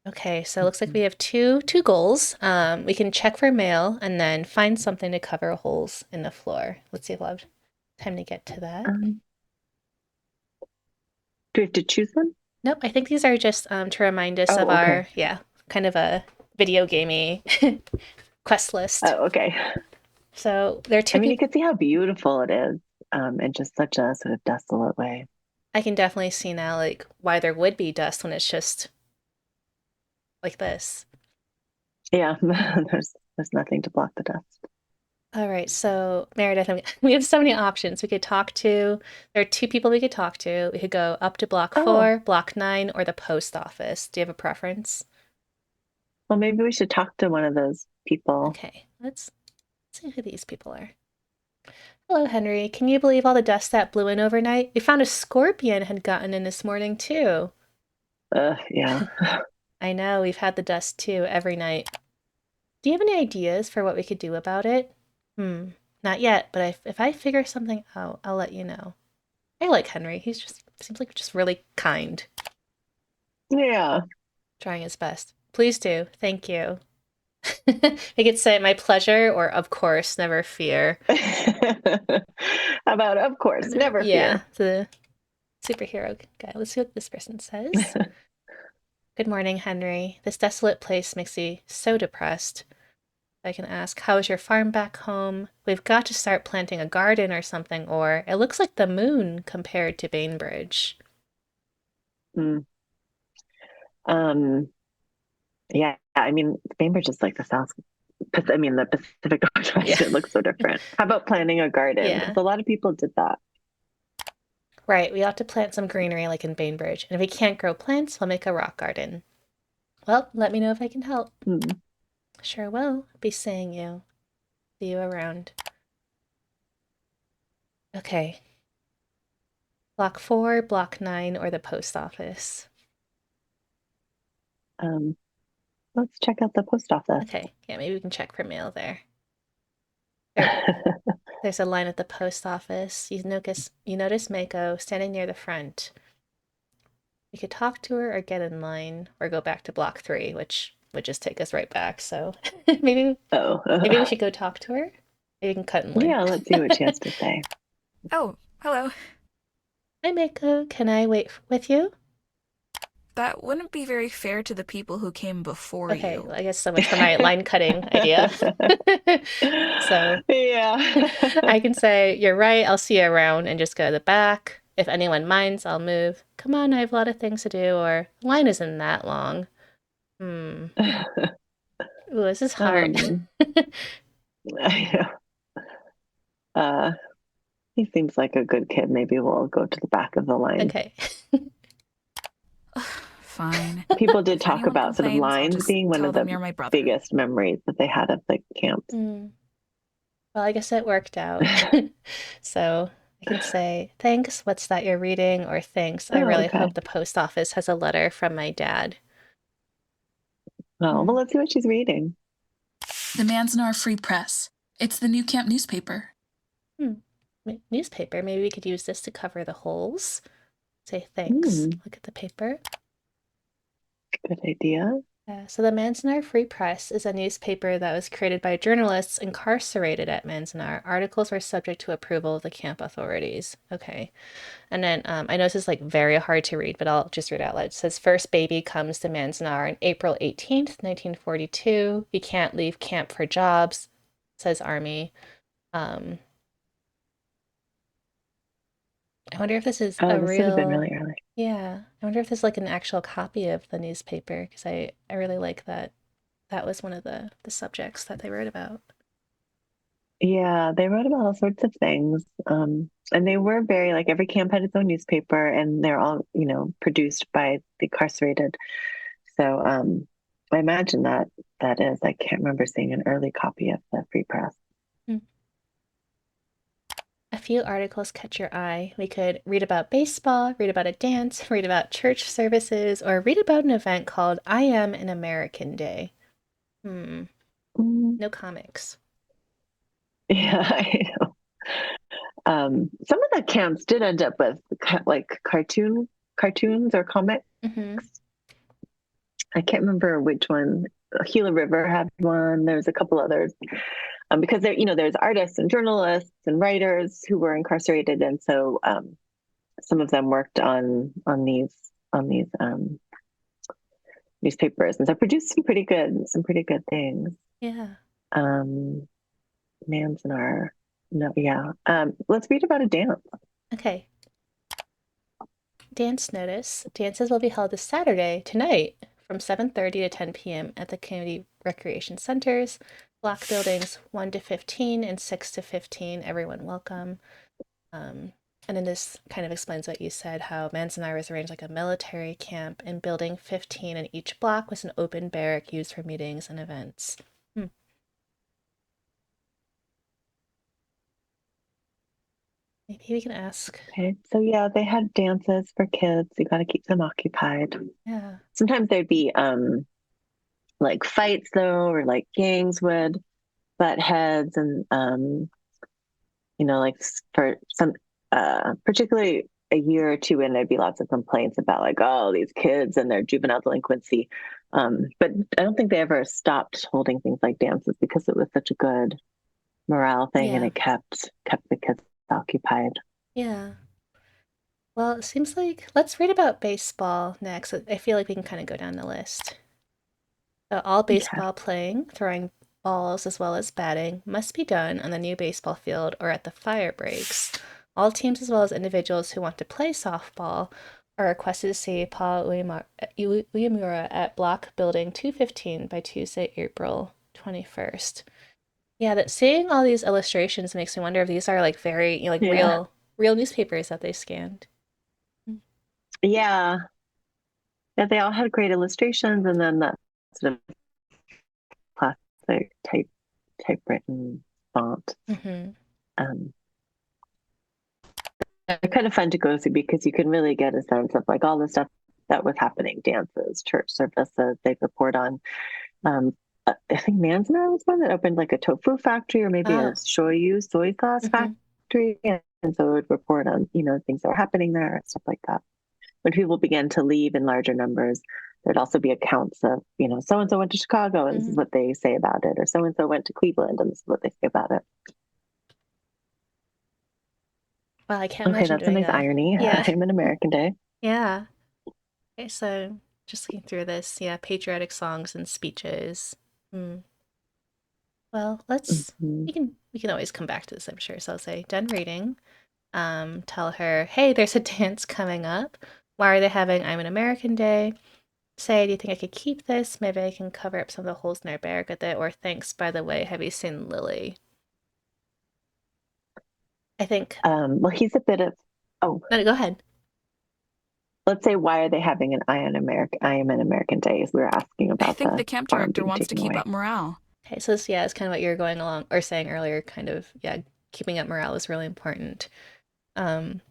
Okay, so it looks like we have two goals. We can check for mail and then find something to cover holes in the floor. Let's see if we'll have time to get to that. Do we have to choose one? Nope, I think these are just to remind us of our, kind of a video gamey quest list. Oh, okay. So there are two. I mean, you can see how beautiful it is in just such a sort of desolate way. I can definitely see now, like, why there would be dust when it's just like this. Yeah, there's nothing to block the dust. All right, so Meredith, we have so many options. We could talk to, there are two people we could talk to. We could go up to Block 4, Block 9, or the post office. Do you have a preference? Well, maybe we should talk to one of those people. Okay, let's see who these people are. Hello, Henry. Can you believe all the dust that blew in overnight? We found a scorpion had gotten in this morning, too. Yeah. I know, we've had the dust, too, every night. Do you have any ideas for what we could do about it? Not yet, but if I figure something out, I'll let you know. I like Henry. He seems like just really kind. Yeah. Trying his best. Please do. Thank you. We could say my pleasure or of course, never fear. How about, of course, never Yeah, fear. the superhero guy. Let's see what this person says. Good morning, Henry. This desolate place makes me so depressed. I can ask, how is your farm back home? We've got to start planting a garden or something, or it looks like the moon compared to Bainbridge. Mm. Yeah, I mean, Bainbridge is like the South, the Pacific Northwest. Yeah. It looks so different. How about planting a garden? Yeah. Because a lot of people did that. Right, we ought to plant some greenery like in Bainbridge, and if we can't grow plants, we'll make a rock garden. Well, let me know if I can help. Mm. Sure will. Be seeing you. See you around. Okay. Block 4, Block 9, or the post office? Let's check out the post office. Okay, yeah, maybe we can check for mail there. There's a line at the post office. You notice Mako standing near the front. We could talk to her or get in line or go back to block 3, which would just take us right back. So maybe we should go talk to her. Maybe we can cut in line. Yeah, let's see what she has to say. Oh, hello. Hi, Mako. Can I wait with you? That wouldn't be very fair to the people who came before Okay, you. well, I guess so much for my line cutting idea. So yeah, I can say, you're right, I'll see you around, and just go to the back. If anyone minds, I'll move. Come on, I have a lot of things to do, or line isn't that long. Ooh, this is hard. I know. He seems like a good kid. Maybe we'll go to the back of the line. Okay. Fine. People did If talk anyone about sort of complains, I'll lines just being one tell of them the you're my brother. biggest memories that they had of the camps. Well, I guess it worked out. So I can say, thanks, what's that you're reading? Or thanks, I really okay. hope the post office has a letter from my dad. Well, let's see what she's reading. The Manzanar Free Press. It's the new camp newspaper. Newspaper. Maybe we could use this to cover the holes. Say thanks. Look at the paper. Good idea. So the Manzanar Free Press is a newspaper that was created by journalists incarcerated at Manzanar. Articles were subject to approval of the camp authorities. Okay. And then I know this is like very hard to read, but I'll just read it out loud. It says, first baby comes to Manzanar on April 18th, 1942. You can't leave camp for jobs, says Army. I wonder if this is a this real... would have been really early. Yeah. I wonder if there's like an actual copy of the newspaper, because I really like that. That was one of the subjects that they wrote about. Yeah, they wrote about all sorts of things. And they were very, like, every camp had its own newspaper, and they're all, produced by the incarcerated. So I imagine that is, I can't remember seeing an early copy of the Free Press. A few articles catch your eye. We could read about baseball, read about a dance, read about church services, or read about an event called I Am an American Day. No comics. Yeah, I know. Some of the camps did end up with like cartoons or comics. I can't remember which one. Gila River had one. There's a couple others. Because there's artists and journalists and writers who were incarcerated, and so some of them worked on these newspapers, and so produced some pretty good things. Yeah. Manzanar. No, yeah. Let's read about a dance. Okay. Dance notice. Dances will be held this Saturday, tonight, from 7:30 to 10 p.m. at the community recreation centers, block buildings 1 to 15 and 6 to 15. Everyone welcome. And then this kind of explains what you said, how Manzanar was arranged like a military camp, and building 15 in each block was an open barrack used for meetings and events. Maybe we can ask. Okay, so yeah, they had dances for kids. You got to keep them occupied. Yeah. Sometimes there'd be like fights though, or like gangs would butt heads, and like for some particularly a year or two in, there'd be lots of complaints about like, oh, these kids and their juvenile delinquency. But I don't think they ever stopped holding things like dances because it was such a good morale thing, and Yeah. it kept the kids occupied. Yeah. Well, it seems like let's read about baseball next. I feel like we can kind of go down the list. So all Okay. baseball playing, throwing balls as well as batting must be done on the new baseball field or at the fire breaks. All teams as well as individuals who want to play softball are requested to see Paul Uyemura at Block Building 215 by Tuesday, April 21st. Yeah, that seeing all these illustrations makes me wonder if these are like very, like Yeah. real newspapers that they scanned. Yeah. Yeah, they all had great illustrations, and then that sort of classic typewritten font. Mm-hmm. Um, they're kind of fun to go through because you can really get a sense of like all the stuff that was happening, dances, church services. They report on. I think Manzanar was one that opened like a tofu factory or maybe a soy sauce Mm-hmm. factory, and so it would report on things that were happening there and stuff like that. When people began to leave in larger numbers, there'd also be accounts of, so and so went to Chicago and this is what they say about it, or so and so went to Cleveland and this is what they say about it. Well, I can't Okay, imagine that's a doing nice irony. yeah. I'm an American Day. Yeah. Okay, so just looking through this, yeah, patriotic songs and speeches. Hmm. Well, Mm-hmm. we can always come back to this, I'm sure. So I'll say, done reading. Tell her, hey, there's a dance coming up. Why are they having I'm an American Day? Say, do you think I could keep this? Maybe I can cover up some of the holes in our bag with it. Or thanks, by the way, have you seen Lily? I think. Well, he's a bit of, oh, No, go ahead. let's say, why are they having an I am an American Day? As we were asking I about think the the camp farm director being wants to taken keep away. up morale. Okay, so this, yeah, it's kind of what you were going along or saying earlier, kind of, yeah, keeping up morale is really important. Um,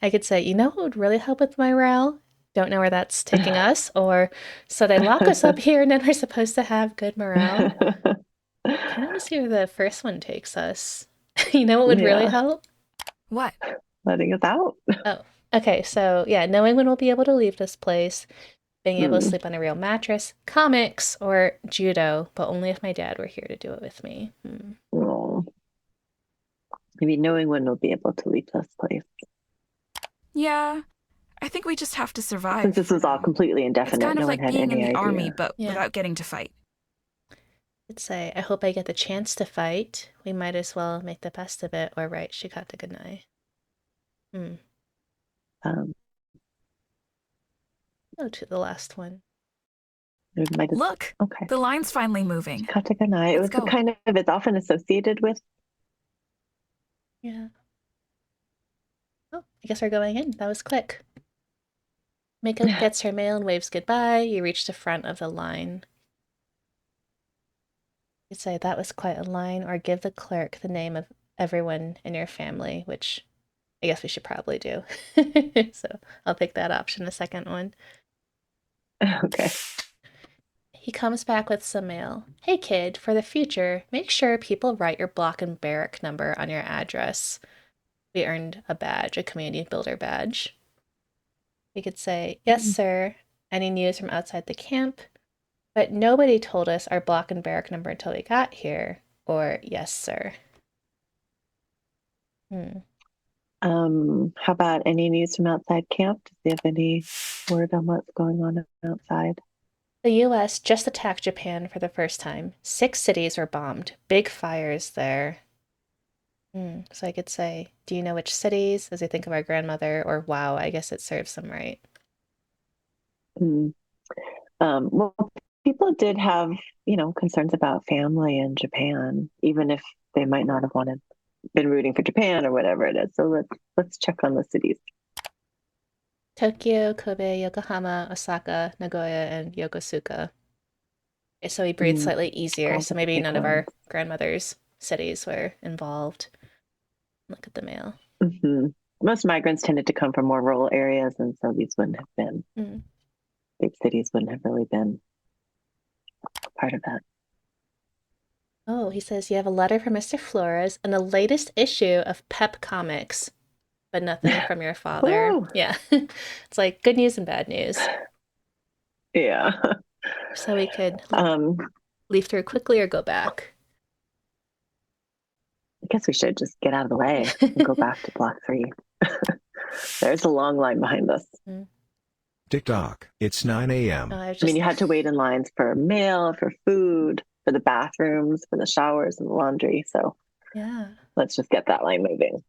I could say, you know what would really help with my morale? Don't know where that's taking us, or so they lock us up here and then we're supposed to have good morale. Kind of want to see where the first one takes us. You know what would really Yeah. help? What? Letting us out. Oh, okay, so yeah, knowing when we'll be able to leave this place, being able to sleep on a real mattress, comics, or judo, but only if my dad were here to do it with me. Oh. Maybe knowing when we'll be able to leave this place. Yeah, I think we just have to survive. Since this was all completely indefinite, It's kind of no like one had being in any the idea. army, but Yeah. without getting to fight. I'd say, I hope I get the chance to fight. We might as well make the best of it, or write Shikata Gunai. Oh, to the last one. Look, okay. The line's finally moving. Shikata Gunai. It was go. the kind of, it's often associated with. Yeah. Oh, I guess we're going in. That was quick. Mako gets her mail and waves goodbye. You reach the front of the line. You'd say that was quite a line, or give the clerk the name of everyone in your family, which I guess we should probably do. So I'll pick that option, the second one. Okay. He comes back with some mail. Hey kid, for the future, make sure people write your block and barrack number on your address. We earned a badge, a community builder badge. We could say, yes, sir. Any news from outside the camp? But nobody told us our block and barrack number until we got here. Or, yes, sir. How about any news from outside camp? Does he have any word on what's going on outside? The US just attacked Japan for the first time. 6 cities were bombed. Big fires there. So I could say, do you know which cities? As I think of our grandmother, or wow, I guess it serves them right. Well, people did have, concerns about family in Japan, even if they might not have been rooting for Japan or whatever it is. So let's check on the cities. Tokyo, Kobe, Yokohama, Osaka, Nagoya, and Yokosuka. So we breathed slightly easier, so maybe none of our grandmother's cities were involved. Look at the mail. Most migrants tended to come from more rural areas, and so these wouldn't have been, big cities wouldn't have really been part of that. Oh, he says you have a letter from Mr. Flores and the latest issue of Pep Comics, but nothing from your father. Yeah. It's like good news and bad news. Yeah. So we could I leaf through quickly or go back. guess we should just get out of the way and go back to block 3. There's a long line behind us. Tick-tock, it's 9 a.m. Oh, I mean, you had to wait in lines for mail, for food, for the bathrooms, for the showers and the laundry. So yeah. let's just get that line moving.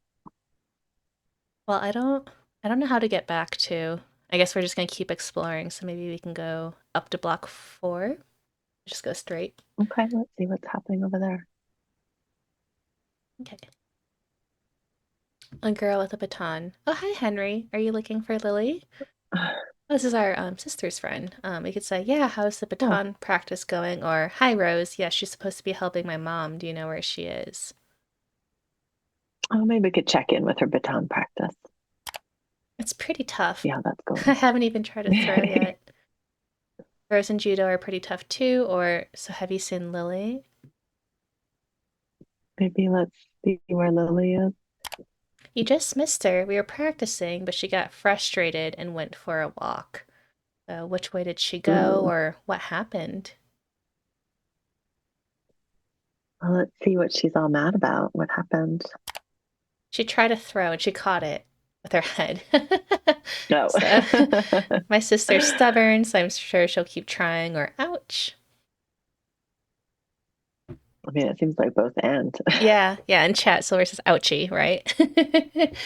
Well, I don't know how to get back to. I guess we're just gonna keep exploring. So maybe we can go up to block 4. Just go straight. Okay, let's see what's happening over there. Okay. A girl with a baton. Oh, hi, Henry. Are you looking for Lily? This is our sister's friend. We could say, yeah, how's the baton practice going? Or, hi, Rose. Yeah, she's supposed to be helping my mom. Do you know where she is? Oh, maybe we could check in with her baton practice. It's pretty tough. See how that's going. I haven't even tried to throw yet. Rose and judo are pretty tough too. Or, so have you seen Lily? Maybe let's see where Lily is. You just missed her. We were practicing, but she got frustrated and went for a walk. Which way did she go, or what happened? Well, let's see what she's all mad about. What happened? She tried to throw and she caught it with her head. No. So, my sister's stubborn, so I'm sure she'll keep trying, or ouch. I mean, it seems like both and. Yeah, in chat, Silver says ouchie, right?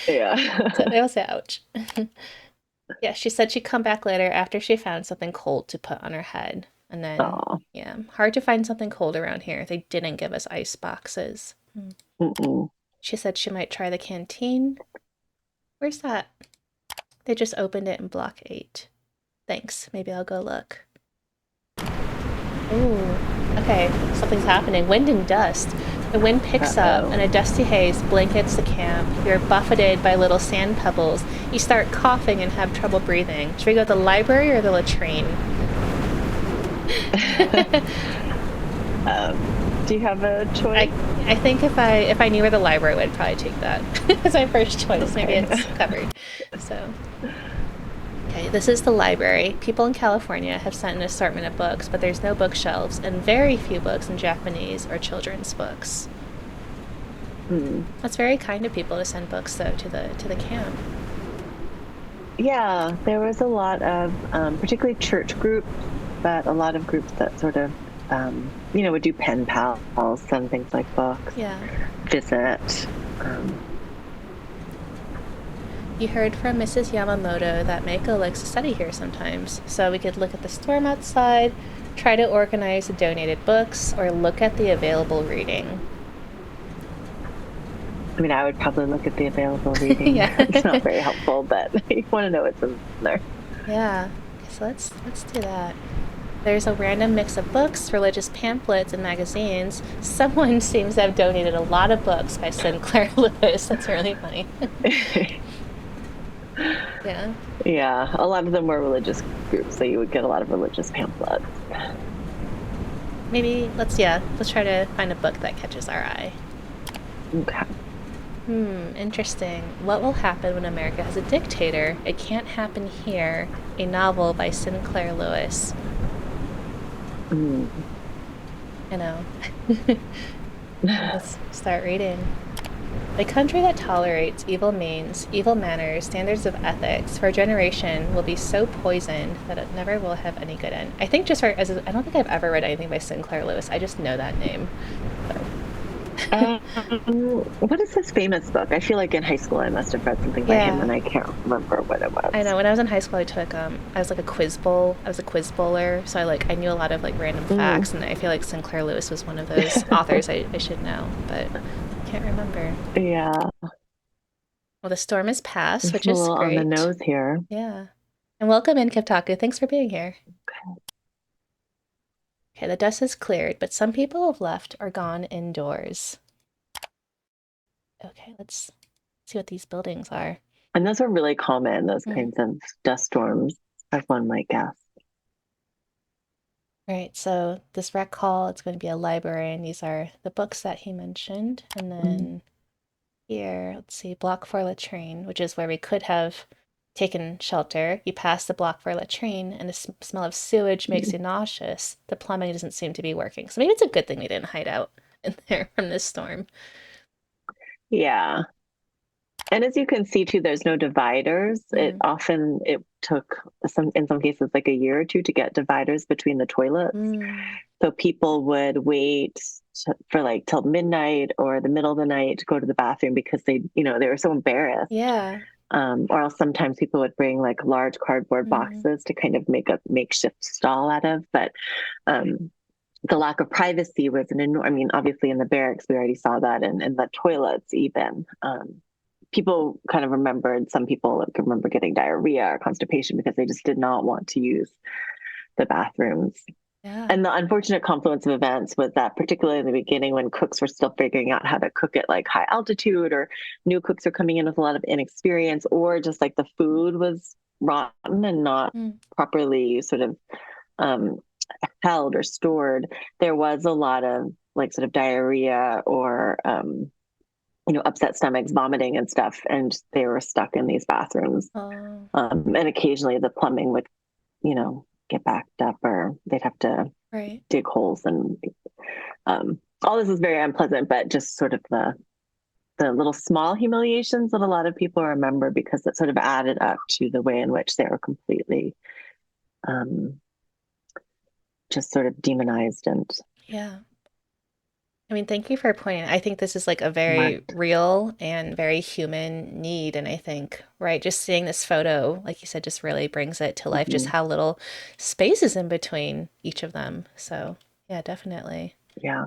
Yeah. So they all say ouch. Yeah, she said she'd come back later after she found something cold to put on her head. And then, yeah, hard to find something cold around here. They didn't give us ice boxes. She said she might try the canteen. Where's that? They just opened it in block 8. Thanks. Maybe I'll go look. Ooh, okay, something's happening. Wind and dust. The wind picks up and a dusty haze blankets the camp. You're buffeted by little sand pebbles. You start coughing and have trouble breathing. Should we go to the library or the latrine? Do you have a choice? I think if I knew where the library would, I'd probably take that as my first choice. Okay. Maybe it's covered. So, okay, this is the library. People in California have sent an assortment of books, but there's no bookshelves and very few books in Japanese or children's books. That's very kind of people to send books though to the camp. Yeah, there was a lot of particularly church groups, but a lot of groups that sort of would do pen pals, send things like books, visit. You heard from Mrs. Yamamoto that Mako likes to study here sometimes, so we could look at the storm outside, try to organize the donated books, or look at the available reading. I mean, I would probably look at the available reading. It's not very helpful, but you want to know what's in there. Yeah, so let's do that. There's a random mix of books, religious pamphlets, and magazines. Someone seems to have donated a lot of books by Sinclair Lewis. That's really funny. Yeah. Yeah, a lot of them were religious groups, so you would get a lot of religious pamphlets. Maybe let's try to find a book that catches our eye. Okay. Interesting. What will happen when America has a dictator? It can't happen here. A novel by Sinclair Lewis. I know. Let's start reading. A country that tolerates evil means, evil manners, standards of ethics for a generation will be so poisoned that it never will have any good end. I think I don't think I've ever read anything by Sinclair Lewis. I just know that name. What is his famous book? I feel like in high school I must have read something by him, and I can't remember what it was. I know. When I was in high school, I took I was like a quiz bowl. I was a quiz bowler, so I knew a lot of like random facts, and I feel like Sinclair Lewis was one of those authors I should know, but I can't remember. Yeah. Well, the storm is past, It's which a is little great. on the nose here. Yeah. And welcome in, Kiptaku. Thanks for being here. Okay, the dust has cleared, but some people have left or gone indoors. Okay, let's see what these buildings are. And those are really common, those kinds of dust storms, as one might guess. Right, so this rec hall, it's going to be a library, and these are the books that he mentioned. And then here, let's see, Block 4 latrine, which is where we could have taken shelter. You pass the block for a latrine, and the smell of sewage makes you nauseous. The plumbing doesn't seem to be working. So maybe it's a good thing we didn't hide out in there from this storm. Yeah. And as you can see too, there's no dividers. It took in some cases like a year or two to get dividers between the toilets. So people would wait for like till midnight or the middle of the night to go to the bathroom because they were so embarrassed. Yeah. Or else sometimes people would bring like large cardboard boxes to kind of make a makeshift stall out of. But the lack of privacy was obviously in the barracks, we already saw that, and the toilets even. People kind of some people could remember getting diarrhea or constipation because they just did not want to use the bathrooms. Yeah. And the unfortunate confluence of events was that, particularly in the beginning when cooks were still figuring out how to cook at like high altitude, or new cooks are coming in with a lot of inexperience, or just like the food was rotten and not properly sort of held or stored, there was a lot of like sort of diarrhea or upset stomachs, vomiting and stuff, and they were stuck in these bathrooms. And occasionally the plumbing would get backed up, or they'd have to dig holes, and all this is very unpleasant, but just sort of the little small humiliations that a lot of people remember, because it sort of added up to the way in which they were completely just sort of demonized. And yeah, I mean, thank you for pointing. I think this is like a very real and very human need. And I think, just seeing this photo, like you said, just really brings it to life, just how little space is in between each of them. So yeah, definitely. Yeah.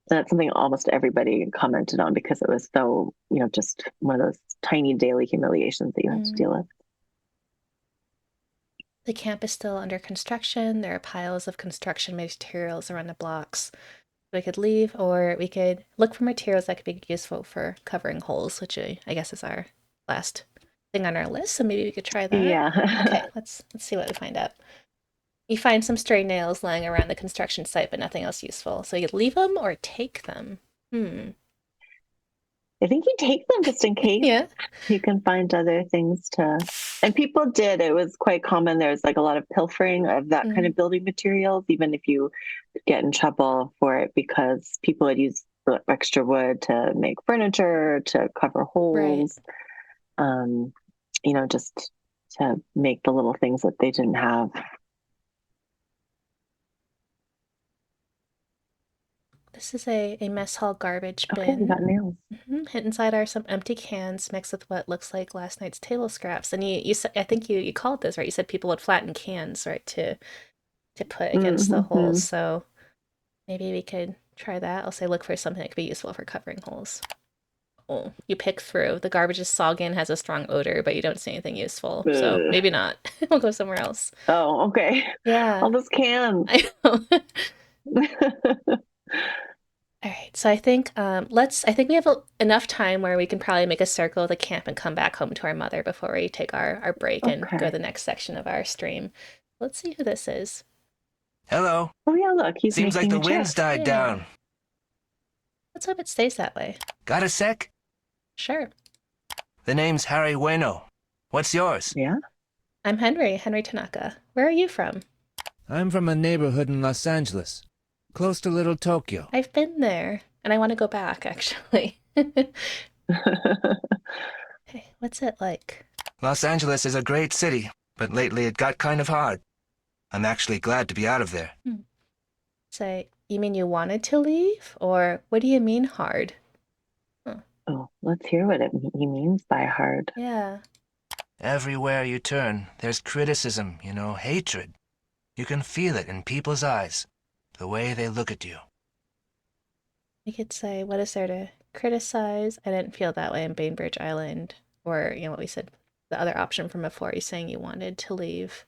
That's something almost everybody commented on, because it was so, just one of those tiny daily humiliations that you have to deal with. The camp is still under construction. There are piles of construction materials around the blocks. We could leave, or we could look for materials that could be useful for covering holes, which I guess is our last thing on our list. So maybe we could try that. Yeah. Okay, let's see what we find out. You find some stray nails lying around the construction site, but nothing else useful. So you could leave them or take them. I think you take them just in case. Yeah. You can find other things and people did. It was quite common. There's like a lot of pilfering of that kind of building materials, even if you get in trouble for it, because people had used the extra wood to make furniture, to cover holes, just to make the little things that they didn't have. This is a mess hall garbage bin. Okay, we got nails. Inside are some empty cans mixed with what looks like last night's table scraps. And you said, I think you called this, right? You said people would flatten cans, right, to put against the holes. So maybe we could try that. I'll say look for something that could be useful for covering holes. Oh, you pick through. The garbage is soggy and has a strong odor, but you don't see anything useful. So maybe not. We'll go somewhere else. Oh, okay. Yeah. All those cans. I know. All right, so I think we have enough time where we can probably make a circle of the camp and come back home to our mother before we take our break and go to the next section of our stream. Let's see who this is. Hello. Oh yeah, look, he's Seems like the wind's died down. Let's hope it stays that way. Got a sec? Sure. The name's Harry Ueno. What's yours? Yeah. I'm Henry Tanaka. Where are you from? I'm from a neighborhood in Los Angeles. Close to Little Tokyo. I've been there, and I want to go back, actually. Hey, what's it like? Los Angeles is a great city, but lately it got kind of hard. I'm actually glad to be out of there. So, you mean you wanted to leave? Or what do you mean hard? Oh, let's hear what he means by hard. Yeah. Everywhere you turn, there's criticism, hatred. You can feel it in people's eyes. The way they look at you. You could say, what is there to criticize? I didn't feel that way in Bainbridge Island. Or, what we said, the other option from before, you saying you wanted to leave.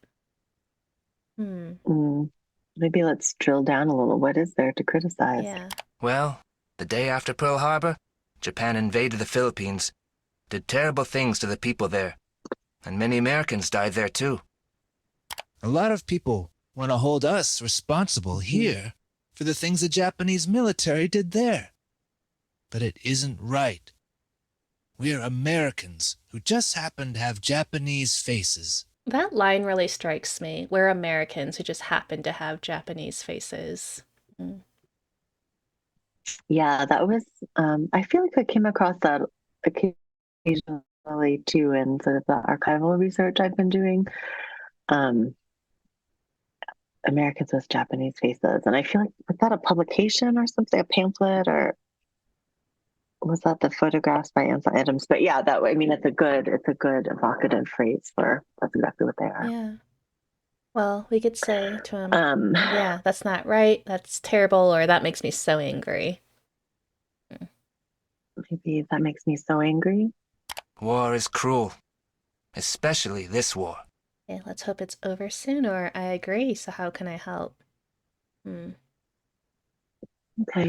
Maybe let's drill down a little. What is there to criticize? Yeah. Well, the day after Pearl Harbor, Japan invaded the Philippines, did terrible things to the people there. And many Americans died there too. A lot of people want to hold us responsible here for the things the Japanese military did there. But it isn't right. We're Americans who just happen to have Japanese faces. That line really strikes me. We're Americans who just happen to have Japanese faces. Mm. Yeah, that was, I feel like I came across that occasionally too in sort of the archival research I've been doing. Americans with Japanese faces. And I feel like, was that a publication or something, a pamphlet, or was that the photographs by Ansel Adams? But yeah, that way, I mean, it's a good evocative phrase for that's exactly what they are. Yeah. Well, we could say to him, yeah, that's not right, that's terrible, or that makes me so angry. Maybe that makes me so angry. War is cruel, especially this war. Okay, let's hope it's over soon, or I agree, so how can I help? Okay,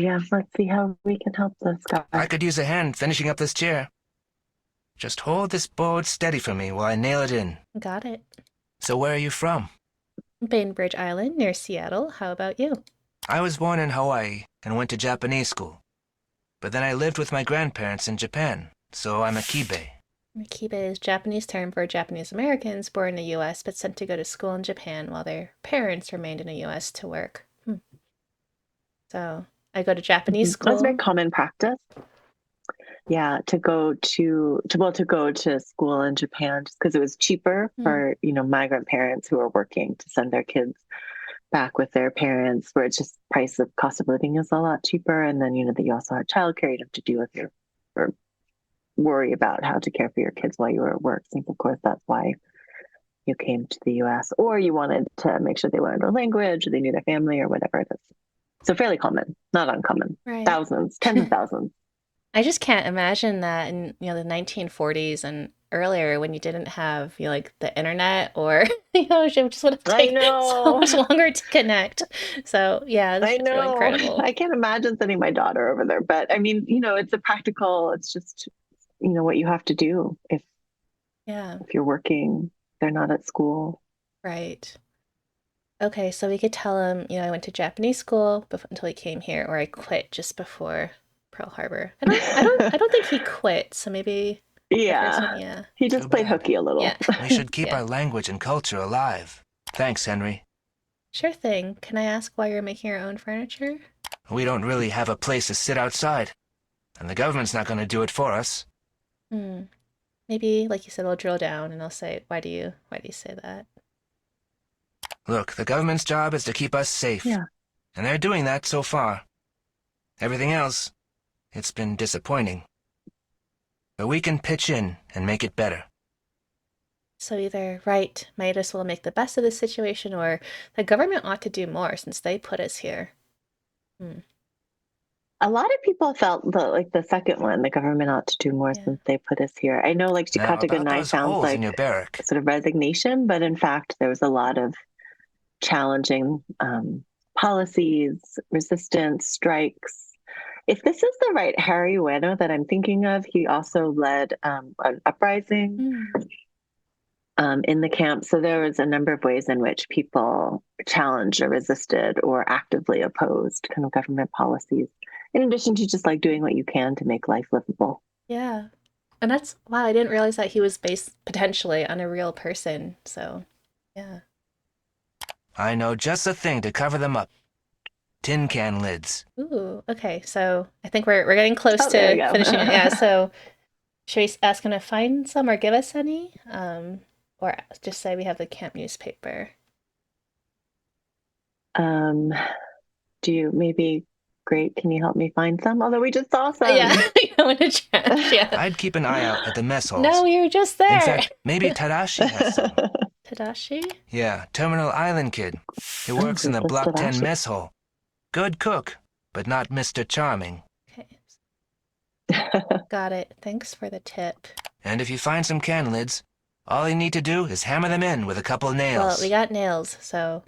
yeah, let's see how we can help this guy. I could use a hand finishing up this chair. Just hold this board steady for me while I nail it in. Got it. So where are you from? Bainbridge Island, near Seattle. How about you? I was born in Hawaii and went to Japanese school. But then I lived with my grandparents in Japan, so I'm a Kibe. Kibe is Japanese term for Japanese Americans born in the U.S. but sent to go to school in Japan while their parents remained in the U.S. to work. So I go to Japanese school. That's very common practice. Yeah, to go to school in Japan just because it was cheaper for migrant parents who are working to send their kids back with their parents, where it's just cost of living is a lot cheaper, and then that you also have childcare you have to deal with or worry about how to care for your kids while you were at work. Since of course that's why you came to the U.S. or you wanted to make sure they learned the language or they knew their family or whatever it is. So fairly common, not uncommon. Right. Thousands, tens of thousands. I just can't imagine that in the 1940s and earlier when you didn't have like the internet or it just would have taken so much longer to connect. So yeah, it's really incredible. I can't imagine sending my daughter over there, but I mean, it's a practical. It's just what you have to do if you're working, they're not at school. Right. Okay, so we could tell him, I went to Japanese school until he came here, or I quit just before Pearl Harbor. I don't think he quit, so maybe. Yeah. He just played hooky a little. Yeah. We should keep our language and culture alive. Thanks, Henry. Sure thing. Can I ask why you're making your own furniture? We don't really have a place to sit outside, and the government's not going to do it for us. Maybe, like you said, we'll drill down and I'll say, why do you say that? Look, the government's job is to keep us safe. Yeah. And they're doing that so far. Everything else, it's been disappointing. But we can pitch in and make it better. So either, right, might as well make the best of the situation, or the government ought to do more since they put us here. A lot of people felt the second one, the government ought to do more since they put us here. I know Chikata Ganai sounds like in your barrack. Sort of resignation, but in fact, there was a lot of challenging policies, resistance, strikes. If this is the right Harry Ueno that I'm thinking of, he also led an uprising in the camp. So there was a number of ways in which people challenged or resisted or actively opposed kind of government policies, in addition to just doing what you can to make life livable. Yeah. And wow, I didn't realize that he was based potentially on a real person. So, yeah. I know just the thing to cover them up. Tin can lids. Ooh, okay. So I think we're getting close to finishing it. Yeah, so should we ask him to find some or give us any? Or just say we have the camp newspaper? Great, can you help me find some? Although we just saw some. Yeah, in a trash, yeah. I'd keep an eye out at the mess halls. No, we were just there. In fact, maybe Tadashi has some. Tadashi? Yeah, Terminal Island kid. He works in the Block 10 mess hall. Good cook, but not Mr. Charming. Okay. Got it. Thanks for the tip. And if you find some can lids, all you need to do is hammer them in with a couple of nails. Well, we got nails, so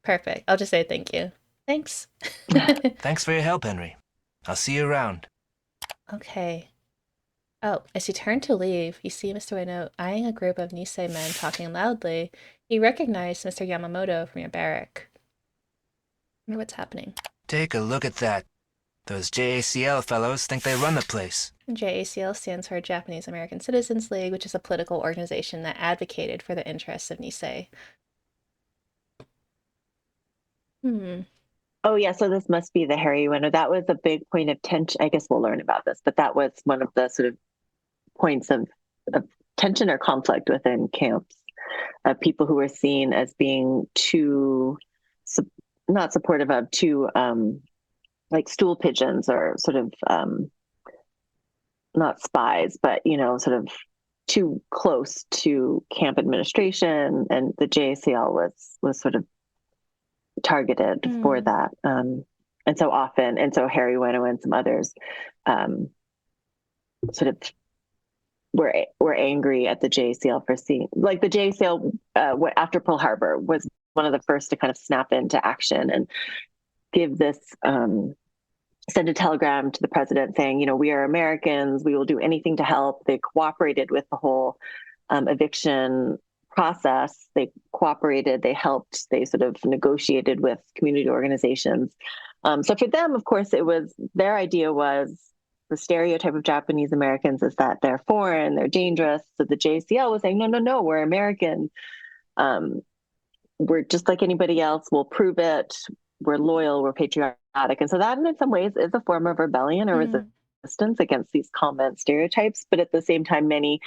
perfect. I'll just say thank you. Thanks. Thanks for your help, Henry. I'll see you around. Okay. Oh, as he turned to leave, you see Mr. Ueno eyeing a group of Nisei men talking loudly. He recognized Mr. Yamamoto from your barrack. I wonder what's happening. Take a look at that. Those JACL fellows think they run the place. And JACL stands for Japanese American Citizens League, which is a political organization that advocated for the interests of Nisei. Oh, yeah. So this must be the Harry winner. That was a big point of tension. I guess we'll learn about this, but that was one of the sort of points of tension or conflict within camps of people who were seen as being too, not supportive of, too like stool pigeons or sort of not spies, but, sort of too close to camp administration. And the JACL was sort of targeted for that. And so Harry Weno and some others sort of were angry at the JACL for seeing, like, the JACL after Pearl Harbor was one of the first to kind of snap into action and give this, send a telegram to the president saying, we are Americans, we will do anything to help. They cooperated with the whole eviction process. They cooperated, they helped, they sort of negotiated with community organizations. So for them, of course, their idea was the stereotype of Japanese Americans is that they're foreign, they're dangerous. So the JCL was saying, no, we're American. We're just like anybody else. We'll prove it. We're loyal, we're patriotic. And so that in some ways is a form of rebellion or resistance against these common stereotypes. But at the same time, many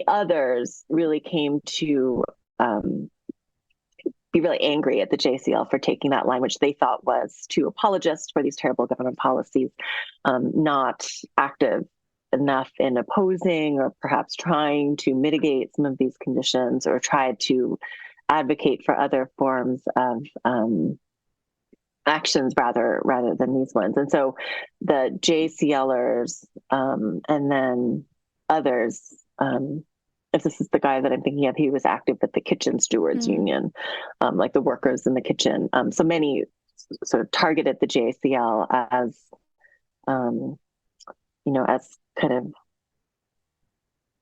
others really came to be really angry at the JCL for taking that line, which they thought was too apologist for these terrible government policies, not active enough in opposing or perhaps trying to mitigate some of these conditions or try to advocate for other forms of actions rather than these ones. And so the JCLers and then others, if this is the guy that I'm thinking of, he was active at the Kitchen Stewards Union, like the workers in the kitchen. So many sort of targeted the JCL as, as kind of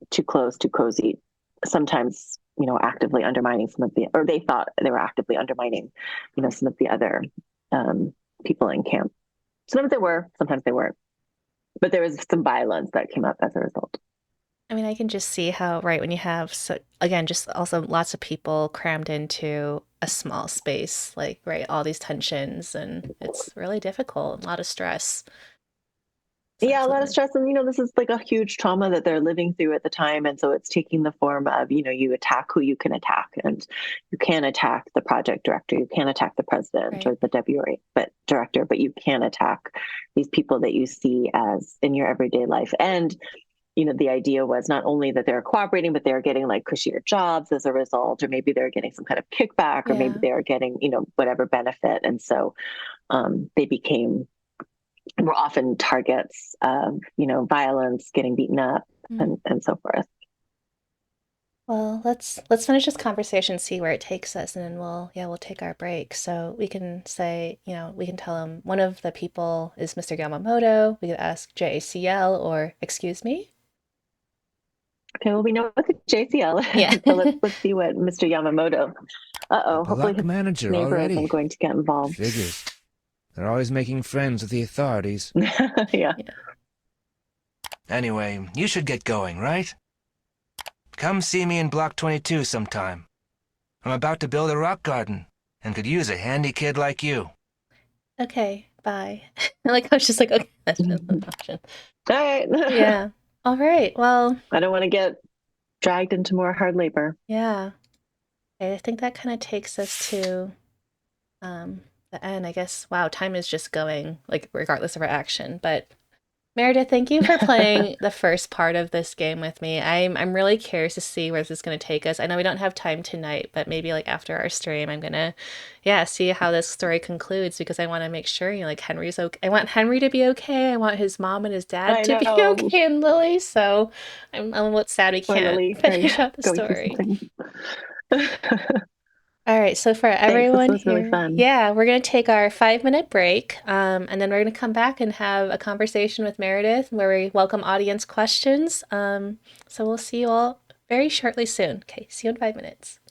too close, too cozy, sometimes, actively undermining or they thought they were actively undermining, some of the other people in camp. Sometimes they were, sometimes they weren't. But there was some violence that came up as a result. I mean, I can just see how, right, when you have, again, just also lots of people crammed into a small space, like, right, all these tensions, and it's really difficult, a lot of stress. Yeah, a lot of stress. And, this is like a huge trauma that they're living through at the time. And so it's taking the form of, you attack who you can attack. And you can attack the project director. You can attack the president or the WWII director, but you can attack these people that you see as in your everyday life. And, the idea was not only that they're cooperating, but they're getting like cushier jobs as a result, or maybe they're getting some kind of kickback, or maybe they're getting, whatever benefit. And so they were often targets of, violence, getting beaten up, and so forth. Well, let's finish this conversation, see where it takes us, and then we'll take our break. So we can say, we can tell him one of the people is Mr. Yamamoto. We could ask JACL or excuse me. Okay, well, we know what the JCL is. Yeah. So let's see what Mr. Yamamoto. Hopefully his manager neighbor already. isn't going to get involved. Figures. They're always making friends with the authorities. Yeah. Anyway, you should get going, right? Come see me in Block 22 sometime. I'm about to build a rock garden and could use a handy kid like you. Okay, bye. I was just like, okay, that's just an option. All right. Yeah. All right. Well, I don't want to get dragged into more hard labor. Yeah. I think that kind of takes us to the end. I guess, wow, time is just going, like, regardless of our action. But Meredith, thank you for playing the first part of this game with me. I'm really curious to see where this is going to take us. I know we don't have time tonight, but maybe like after our stream, I'm gonna, see how this story concludes, because I want to make sure, like, Henry's okay. I want Henry to be okay. I want his mom and his dad to be okay, and Lily. So I'm a little sad we can't finish out the story. All right, so for everyone this was here, really fun. we're going to take our 5-minute break, and then we're going to come back and have a conversation with Meredith where we welcome audience questions. So we'll see you all very shortly soon. Okay, see you in 5 minutes.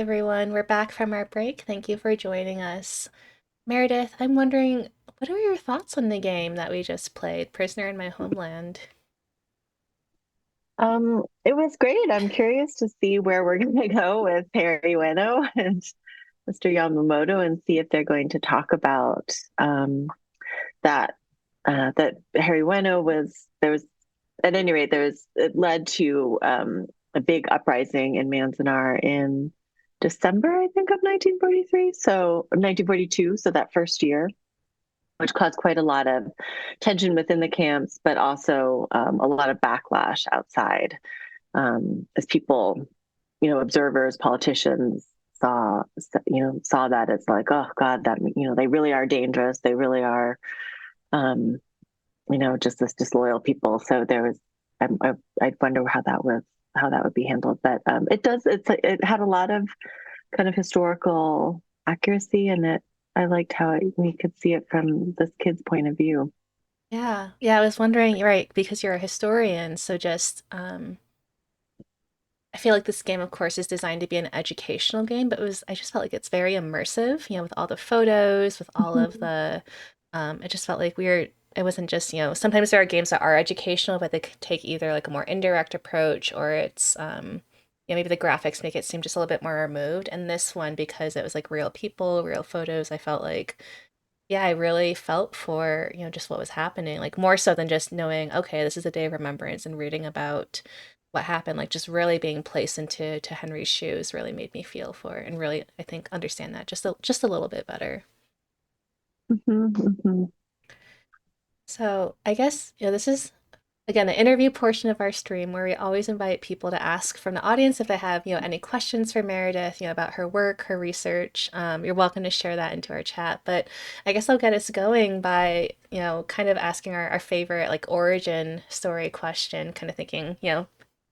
everyone. We're back from our break. Thank you for joining us. Meredith, I'm wondering, what are your thoughts on the game that we just played, Prisoner in My Homeland? It was great. I'm curious to see where we're going to go with Perry Ueno and Mr. Yamamoto and see if they're going to talk about that that Harry Ueno was at any rate it led to a big uprising in Manzanar in December, I think, of 1943, so 1942, so that first year, which caused quite a lot of tension within the camps, but also a lot of backlash outside, as people, observers, politicians saw that as like, oh God, that they really are dangerous. They really are, just this disloyal people. So there was, I wonder how that would be handled. But it had a lot of kind of historical accuracy, and I liked how we could see it from this kid's point of view. Yeah, I was wondering, right, because you're a historian, so just I feel like this game, of course, is designed to be an educational game, but I just felt like it's very immersive, with all the photos, with all of the, it just felt like it wasn't just, sometimes there are games that are educational, but they could take either like a more indirect approach or it's, maybe the graphics make it seem just a little bit more removed. And this one, because it was like real people, real photos, I felt like, yeah, I really felt for, just what was happening, like more so than just knowing, okay, this is a day of remembrance and reading about what happened, like just really being placed into Henry's shoes really made me feel for and really, I think, understand that just a little bit better. Mm-hmm, mm-hmm. So I guess, this is again the interview portion of our stream where we always invite people to ask from the audience if they have, any questions for Meredith, about her work, her research. You're welcome to share that into our chat. But I guess I'll get us going by, kind of asking our favorite like origin story question, kind of thinking,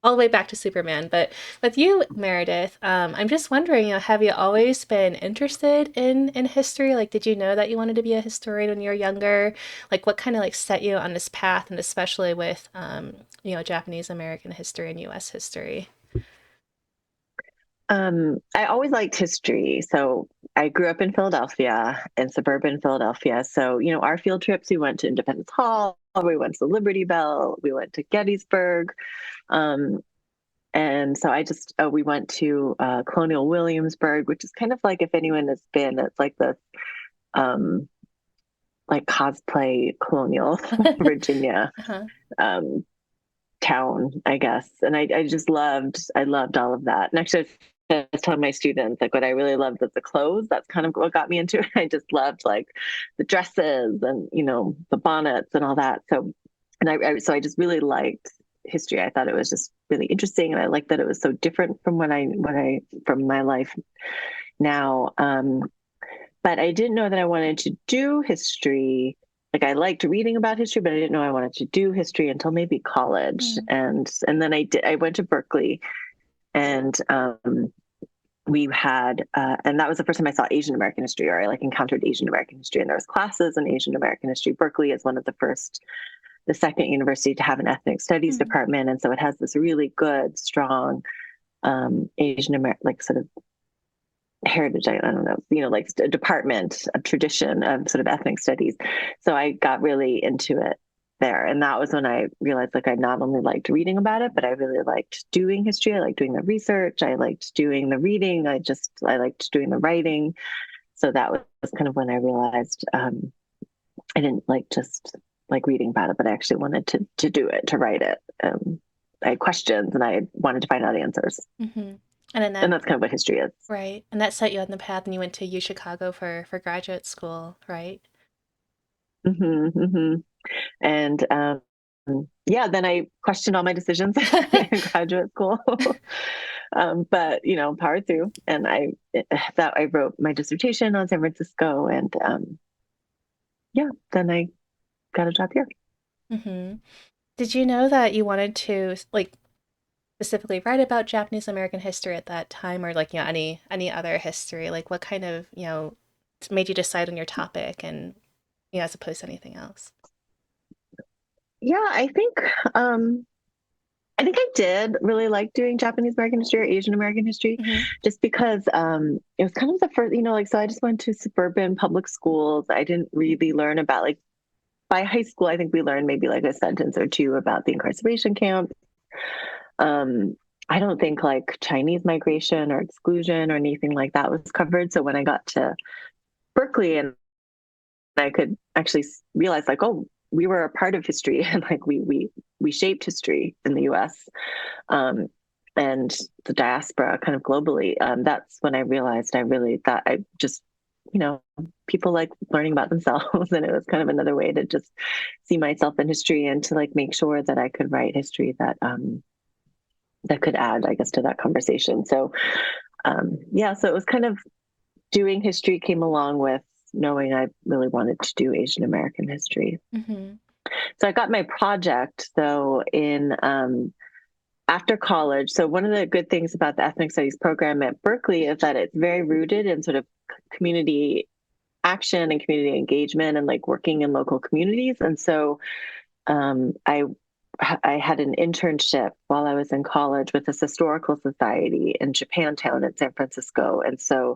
all the way back to Superman. But with you, Meredith, I'm just wondering, have you always been interested in history? Like, did you know that you wanted to be a historian when you were younger? Like, what kind of like set you on this path, and especially with, Japanese American history and U.S. history? I always liked history. So I grew up in Philadelphia, in suburban Philadelphia. So, our field trips, we went to Independence Hall, we went to the Liberty Bell, we went to Gettysburg. And so we went to Colonial Williamsburg, which is kind of like, if anyone has been, it's like the like cosplay colonial Virginia town, I guess. And I loved all of that. And actually, I was telling my students, like, what I really loved was the clothes. That's kind of what got me into it. I just loved like the dresses and, the bonnets and all that. So, so I just really liked history. I thought it was just really interesting, and I liked that it was so different from from my life now. But I didn't know that I wanted to do history. Like, I liked reading about history, but I didn't know I wanted to do history until maybe college. And then I went to Berkeley, and we had, and that was the first time I saw Asian American history, or I like encountered Asian American history. And there was classes in Asian American history. Berkeley is one of the second university to have an ethnic studies department. And so it has this really good, strong Asian American, like sort of heritage, I don't know, like a department, a tradition of sort of ethnic studies. So I got really into it there. And that was when I realized, like, I not only liked reading about it, but I really liked doing history. I liked doing the research. I liked doing the reading. I liked doing the writing. So that was kind of when I realized I didn't just like reading about it, but I actually wanted to do it, to write it. I had questions and I wanted to find out answers. Mm-hmm. And that's kind of what history is. Right. And that set you on the path, and you went to U Chicago for graduate school, right? Mm-hmm, mm-hmm. And then I questioned all my decisions in graduate school. But power through. And I wrote my dissertation on San Francisco, and then I got a job here. Mm-hmm. Did you know that you wanted to like specifically write about Japanese American history at that time, or like, any other history? Like, what kind of, made you decide on your topic and, as opposed to anything else? Yeah, I think I think I did really like doing Japanese American history or Asian American history, just because it was kind of the first, like, so I just went to suburban public schools. I didn't really learn about, like, by high school, I think we learned maybe like a sentence or two about the incarceration camp. I don't think like Chinese migration or exclusion or anything like that was covered. So when I got to Berkeley and I could actually realize like, oh, we were a part of history and like we shaped history in the US and the diaspora kind of globally. That's when I realized I really thought I just, people like learning about themselves. And it was kind of another way to just see myself in history and to like make sure that I could write history that that could add, I guess, to that conversation. So so it was kind of doing history came along with knowing I really wanted to do Asian American history. So I got my project though in after college. So one of the good things about the ethnic studies program at Berkeley is that it's very rooted in sort of community action and community engagement and like working in local communities. And so I had an internship while I was in college with this historical society in Japantown in San Francisco. And so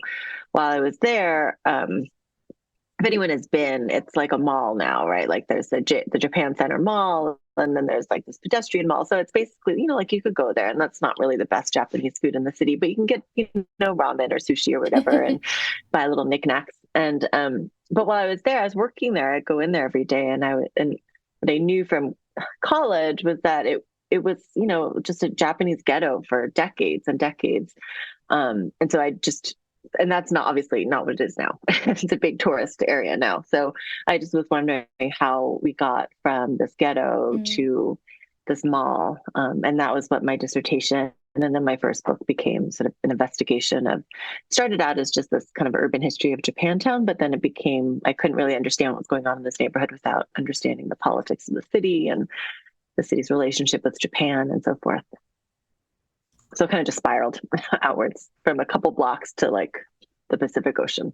while I was there, if anyone has been, it's like a mall now, right? Like there's the Japan Center Mall, and then there's like this pedestrian mall. So it's basically, like you could go there, and that's not really the best Japanese food in the city, but you can get, ramen or sushi or whatever and buy little knickknacks. And but while I was there, I was working there. I'd go in there every day, and what I knew from college was that it was, just a Japanese ghetto for decades and decades. And so and that's not obviously not what it is now. It's a big tourist area now. So I just was wondering how we got from this ghetto to this mall. And that was what my dissertation and then my first book became sort of an investigation of, started out as just this kind of urban history of Japantown, but then it became, I couldn't really understand what was going on in this neighborhood without understanding the politics of the city and the city's relationship with Japan and so forth. So it kind of just spiraled outwards from a couple blocks to like the Pacific Ocean.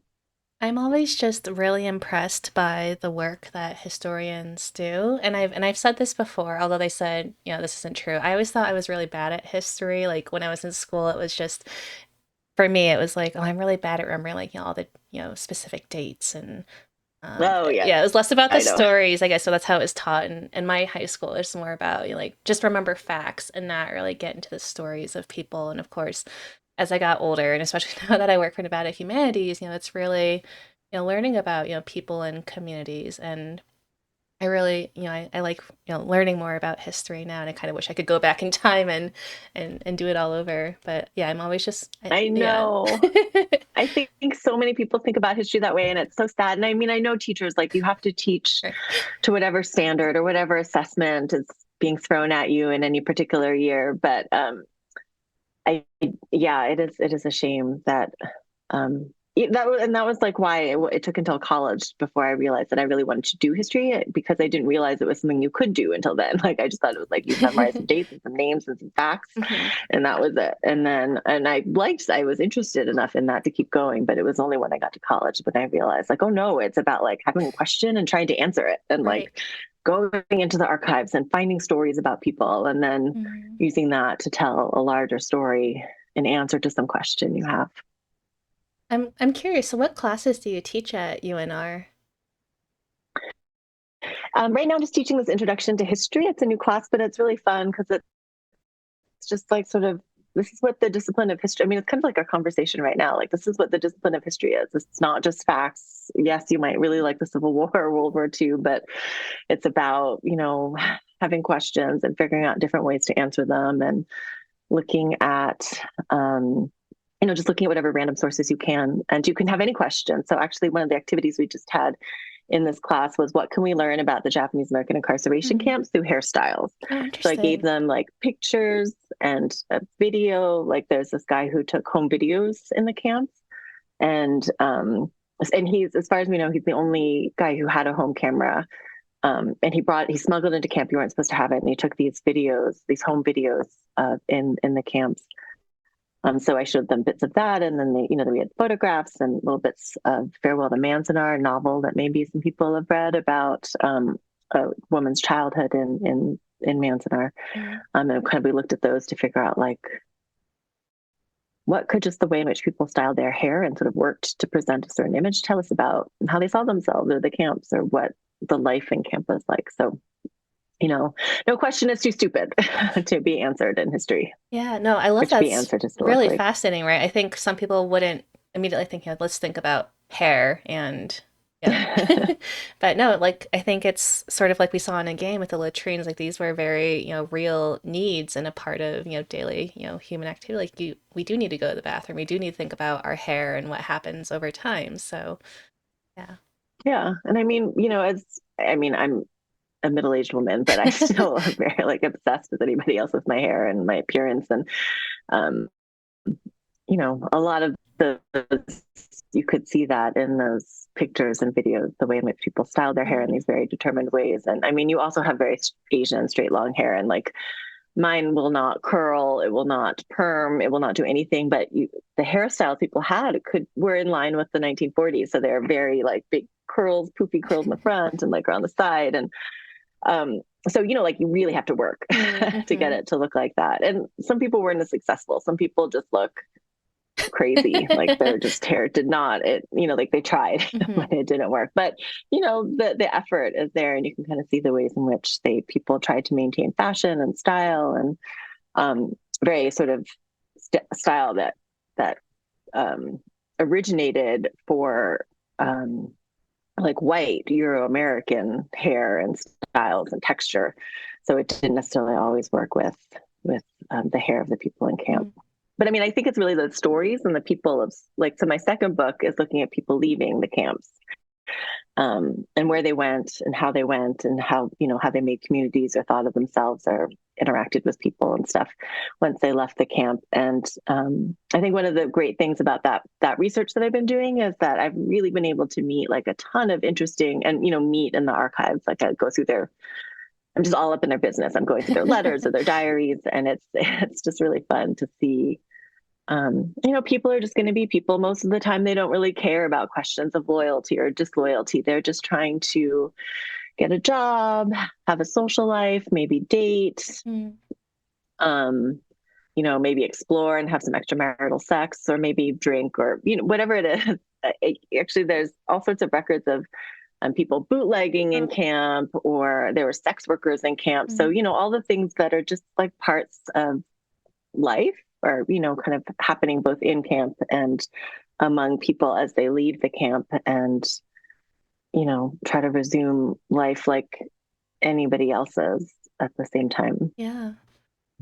I'm always just really impressed by the work that historians do. And I've said this before, although they said, this isn't true. I always thought I was really bad at history. Like when I was in school, it was just, for me, it was like, oh, I'm really bad at remembering like, all the, specific dates and it was less about the stories, I guess. So that's how it was taught in my high school. It's more about like just remember facts and not really get into the stories of people. And of course, as I got older, and especially now that I work for Nevada Humanities, it's really learning about people and communities. And I really I like learning more about history now, and I kind of wish I could go back in time and do it all over. But yeah, I'm always just I know. I think so many people think about history that way, and it's so sad. And I mean, I know teachers, like you have to teach to whatever standard or whatever assessment is being thrown at you in any particular year. But it is a shame that that was like why it took until college before I realized that I really wanted to do history, because I didn't realize it was something you could do until then. Like I just thought it was like you memorize some dates and some names and some facts, and that was it. And I was interested enough in that to keep going, but it was only when I got to college when I realized like, oh no, it's about like having a question and trying to answer it, and like going into the archives and finding stories about people, and then using that to tell a larger story in answer to some question you have. I'm curious. So, what classes do you teach at UNR? Right now, I'm just teaching this introduction to history. It's a new class, but it's really fun because it's just like sort of, this is what the discipline of history. I mean, it's kind of like our conversation right now. Like this is what the discipline of history is. It's not just facts. Yes, you might really like the Civil War or World War II, but it's about having questions and figuring out different ways to answer them, and looking at just looking at whatever random sources you can, and you can have any question. So actually one of the activities we just had in this class was, what can we learn about the Japanese American incarceration camps through hairstyles? So I gave them like pictures and a video. Like there's this guy who took home videos in the camps, and he's, as far as we know, he's the only guy who had a home camera. And he smuggled into camp. You weren't supposed to have it. And he took these home videos in the camps. So I showed them bits of that, and then we had photographs and little bits of Farewell to Manzanar, a novel that maybe some people have read about a woman's childhood in in Manzanar. Mm-hmm. And kind of we looked at those to figure out like what could just the way in which people styled their hair and sort of worked to present a certain image tell us about how they saw themselves or the camps or what the life in camp was like. So, no question is too stupid to be answered in history. Yeah, no, I love to be that. answered Really historically. fascinating, right? I think some people wouldn't immediately think, let's think about hair and but no, like I think it's sort of like we saw in a game with the latrines, like these were very, real needs and a part of, daily, human activity. Like we do need to go to the bathroom. We do need to think about our hair and what happens over time. So, yeah. Yeah. And I mean, I'm a middle-aged woman, but I still am very like obsessed with anybody else with my hair and my appearance. And, a lot of you could see that in those pictures and videos, the way in which people style their hair in these very determined ways. And I mean, you also have very Asian straight long hair, and like mine will not curl, it will not perm, it will not do anything. But the hairstyles people had were in line with the 1940s. So they're very like big curls, poofy curls in the front and like around the side. And so, like you really have to work to get it to look like that. And some people weren't as successful. Some people just look crazy. Like their just hair did not, like they tried, but it didn't work. But, the effort is there, and you can kind of see the ways in which people tried to maintain fashion and style and very sort of style that originated for like white Euro-American hair and styles and texture. So it didn't necessarily always work with the hair of the people in camp. But I mean, I think it's really the stories and the people of so my second book is looking at people leaving the camps and where they went and how how they made communities or thought of themselves or interacted with people and stuff once they left the camp. And I think one of the great things about that research that I've been doing is that I've really been able to meet like a ton of interesting and, meet in the archives. Like I go through I'm just all up in their business. I'm going through their letters or their diaries, and it's just really fun to see. People are just going to be people. Most of the time, they don't really care about questions of loyalty or disloyalty. They're just trying to get a job, have a social life, maybe date, maybe explore and have some extramarital sex, or maybe drink, or whatever it is. Actually, there's all sorts of records of people bootlegging in camp, or there were sex workers in camp. So, all the things that are just like parts of life are, kind of happening both in camp and among people as they leave the camp and, try to resume life like anybody else's at the same time. Yeah.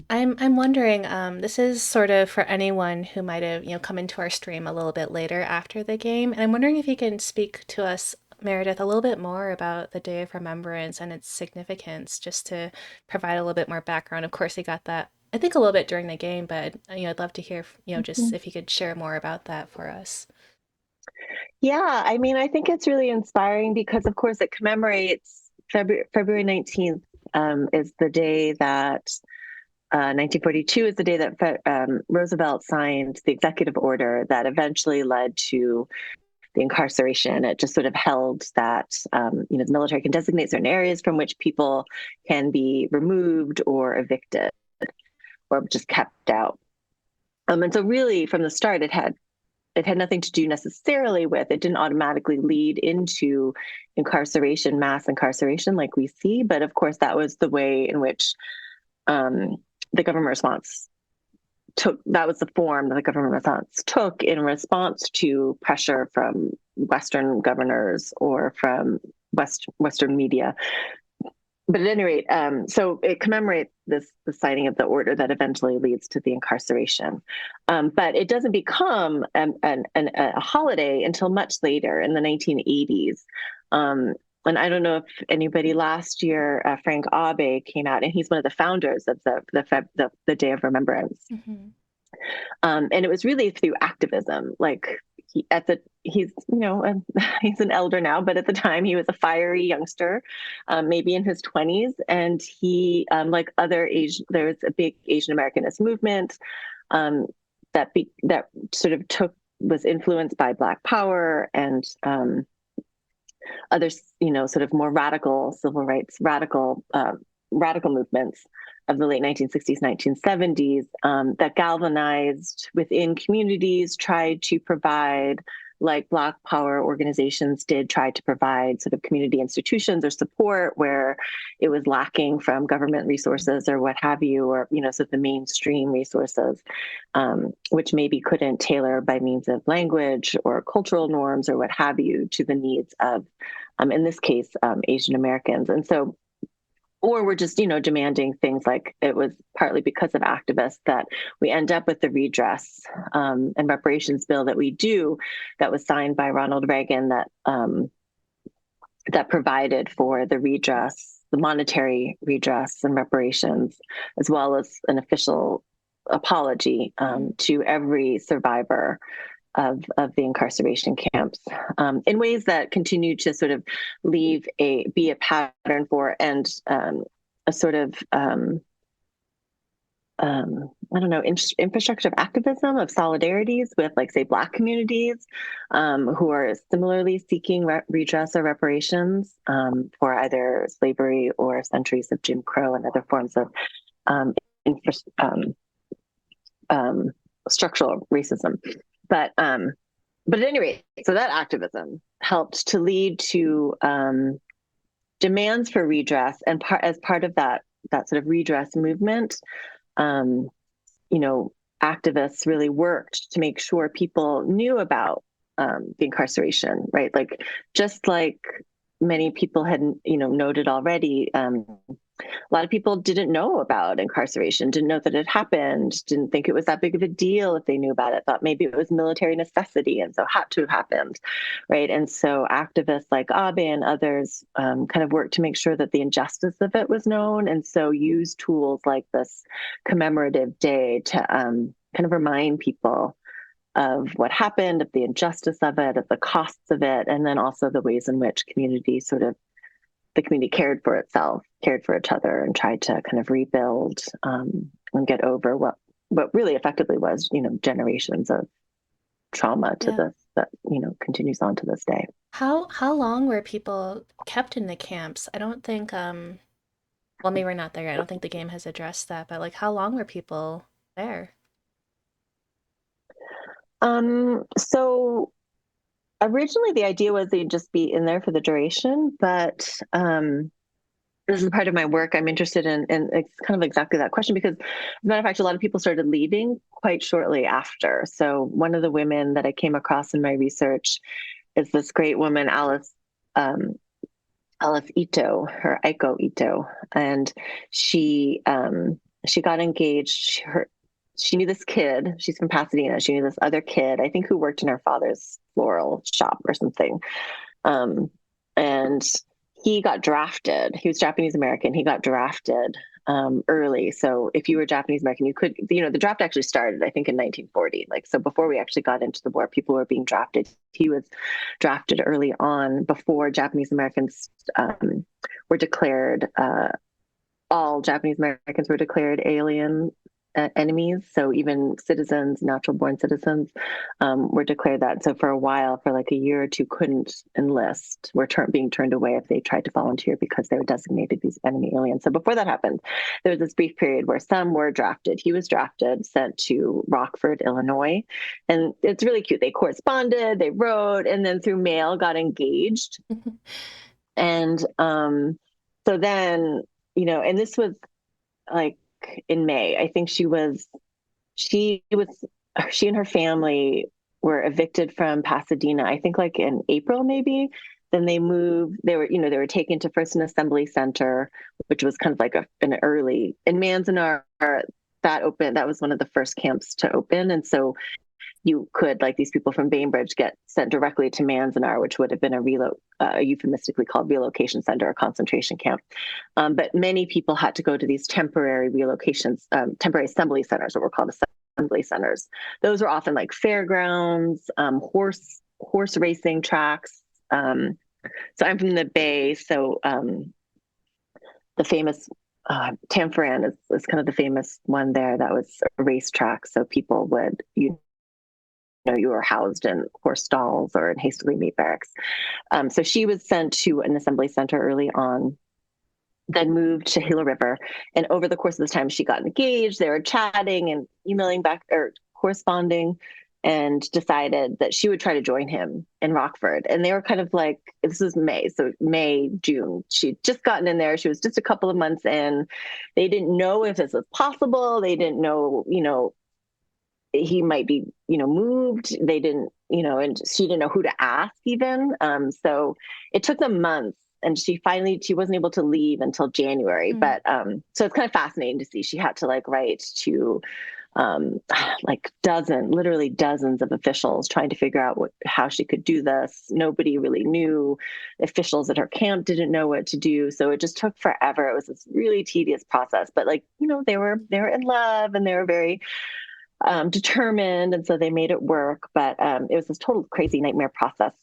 I'm wondering, this is sort of for anyone who might have, come into our stream a little bit later after the game. And I'm wondering if you can speak to us, Meredith, a little bit more about the Day of Remembrance and its significance, just to provide a little bit more background. Of course, you got that, I think, a little bit during the game, but I'd love to hear, just if you could share more about that for us. Yeah, I mean, I think it's really inspiring because, of course, it commemorates February 19th is the day that 1942 is the day that Roosevelt signed the executive order that eventually led to the incarceration. It just sort of held that, the military can designate certain areas from which people can be removed or evicted or just kept out. And so really from the start, it had nothing to do necessarily with, it didn't automatically lead into incarceration, mass incarceration like we see. But of course, that was the way in which the government response that was the form that the government response took in response to pressure from Western governors or from Western media. But at any rate, so it commemorates the signing of the order that eventually leads to the incarceration. But it doesn't become a holiday until much later in the 1980s. And I don't know if anybody last year, Frank Abe came out, and he's one of the founders of the Day of Remembrance. And it was really through activism. Like he's an elder now, but at the time he was a fiery youngster, maybe in his 20s, and he, like other Asian, there was a big Asian Americanist movement that sort of was influenced by Black Power and other, sort of more radical civil rights, radical radical movements of the late 1960s, 1970s that galvanized within communities, tried to provide, like Black Power organizations did, try to provide sort of community institutions or support where it was lacking from government resources or what have you, or, sort of the mainstream resources, which maybe couldn't tailor by means of language or cultural norms or what have you to the needs of, in this case, Asian Americans. And so, or we're just, demanding things like, it was partly because of activists that we end up with the redress and reparations bill that we do, that was signed by Ronald Reagan, that provided for the redress, the monetary redress and reparations, as well as an official apology to every survivor of the incarceration camps, in ways that continue to sort of be a pattern for, and a sort of infrastructure of activism, of solidarities with, like, say, Black communities who are similarly seeking redress or reparations for either slavery or centuries of Jim Crow and other forms of structural racism. But at any rate, so that activism helped to lead to demands for redress, and as part of that sort of redress movement, activists really worked to make sure people knew about the incarceration, right? Like, just like many people had, noted already, a lot of people didn't know about incarceration, didn't know that it happened, didn't think it was that big of a deal if they knew about it, thought maybe it was military necessity and so had to have happened, right? And so activists like Abe and others kind of worked to make sure that the injustice of it was known, and so used tools like this commemorative day to kind of remind people of what happened, of the injustice of it, of the costs of it, and then also the ways in which the community cared for itself, cared for each other, and tried to kind of rebuild and get over what really effectively was, generations of trauma to this that, continues on to this day. How long were people kept in the camps? I don't think, well, maybe we're not there yet. I don't think the game has addressed that, but like, how long were people there? So originally the idea was they'd just be in there for the duration, but this is part of my work. I'm interested in it's kind of exactly that question, because as a matter of fact, a lot of people started leaving quite shortly after. So one of the women that I came across in my research is this great woman, Alice Ito, or Aiko Ito, and she got engaged. She knew this kid. She's from Pasadena. She knew this other kid, I think, who worked in her father's floral shop or something. And he got drafted. He was Japanese American. He got drafted early. So if you were Japanese American, you could, the draft actually started, I think, in 1940. Like, so before we actually got into the war, people were being drafted. He was drafted early on, before Japanese Americans were declared, all Japanese Americans were declared alien enemies. So even citizens, natural born citizens, were declared that. So for a while, for like a year or two, couldn't enlist, were being turned away if they tried to volunteer because they were designated these enemy aliens. So before that happened, there was this brief period where some were drafted. He was drafted, sent to Rockford, Illinois. And it's really cute. They corresponded, they wrote, and then through mail got engaged. And so then, and this was like, in May, I think she and her family were evicted from Pasadena, I think like in April, maybe. Then they moved, they were taken to first an assembly center, which was kind of like in Manzanar, that opened, that was one of the first camps to open. And so you could, like, these people from Bainbridge, get sent directly to Manzanar, which would have been a euphemistically called relocation center or concentration camp. But many people had to go to these temporary temporary assembly centers, what were called assembly centers. Those were often like fairgrounds, horse racing tracks. So I'm from the Bay, so the famous Tanforan is kind of the famous one there. That was a racetrack, so people would you were housed in horse stalls or in hastily made barracks. So she was sent to an assembly center early on. then moved to Gila River. And over the course of this time, she got engaged. They were chatting and emailing back or corresponding, and decided that she would try to join him in Rockford. And they were kind of like, this was May, so May, June. She'd just gotten in there. She was just a couple of months in. They didn't know if this was possible. They didn't know, he might be, moved. They didn't, and she didn't know who to ask even. So it took them months. And she wasn't able to leave until January. But so it's kind of fascinating to see. She had to write to literally dozens of officials trying to figure out how she could do this. Nobody really knew. Officials at her camp didn't know what to do. So it just took forever. It was this really tedious process, but they were in love, and they were very determined. And so they made it work, but it was this total crazy nightmare process.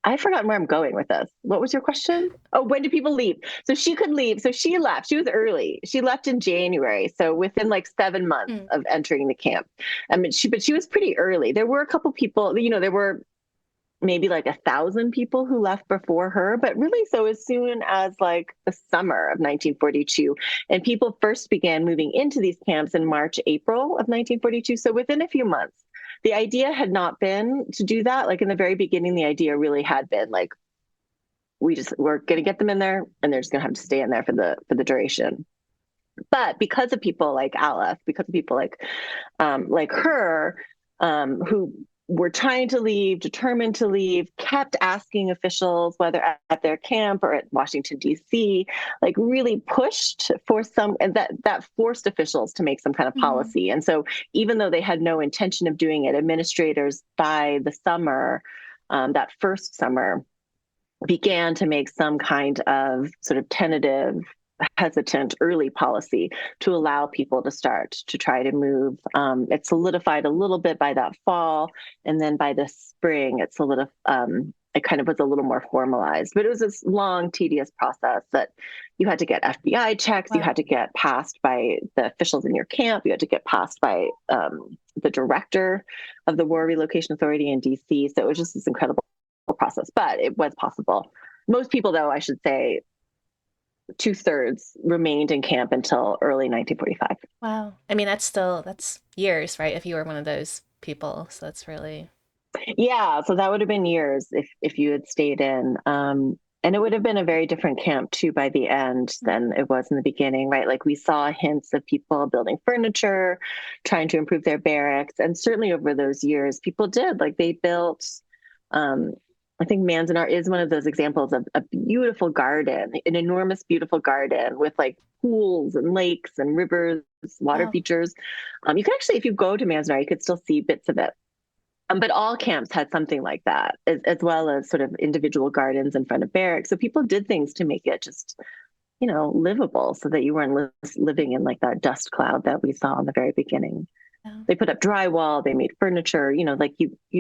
I've forgotten where I'm going with this. What was your question? Oh, when do people leave? So she could leave. So she left. She was early. She left in January. So within 7 months of entering the camp. But she was pretty early. There were a couple people, there were maybe 1,000 people who left before her, but really so as soon as the summer of 1942. And people first began moving into these camps in March, April of 1942. So within a few months. The idea had not been to do that. In the very beginning, the idea really had been we're going to get them in there, and they're just going to have to stay in there for the duration. But because of people like Alice, because of people like her, who were trying to leave, determined to leave, kept asking officials, whether at their camp or at Washington, D.C., really pushed for and that forced officials to make some kind of policy. And so even though they had no intention of doing it, administrators by the summer, that first summer, began to make some kind of sort of tentative, hesitant early policy to allow people to start to try to move. It solidified a little bit by that fall, and then by the spring, it kind of was a little more formalized. But it was this long, tedious process that you had to get FBI checks, you had to get passed by the officials in your camp, you had to get passed by the director of the War Relocation Authority in D.C. So it was just this incredible process, but it was possible. Most people, though, I should say, 2/3 remained in camp until early 1945. Wow. I mean, that's years, right? If you were one of those people. So that's really. Yeah. So that would have been years if you had stayed in. And it would have been a very different camp too by the end than it was in the beginning, right? We saw hints of people building furniture, trying to improve their barracks. And certainly over those years, people did, they built, I think Manzanar is one of those examples of a beautiful garden, an enormous, beautiful garden with pools and lakes and rivers, water features. You can actually, if you go to Manzanar, you could still see bits of it. But all camps had something like that, as well as sort of individual gardens in front of barracks. So people did things to make it just, livable, so that you weren't living in that dust cloud that we saw in the very beginning. They put up drywall, they made furniture, you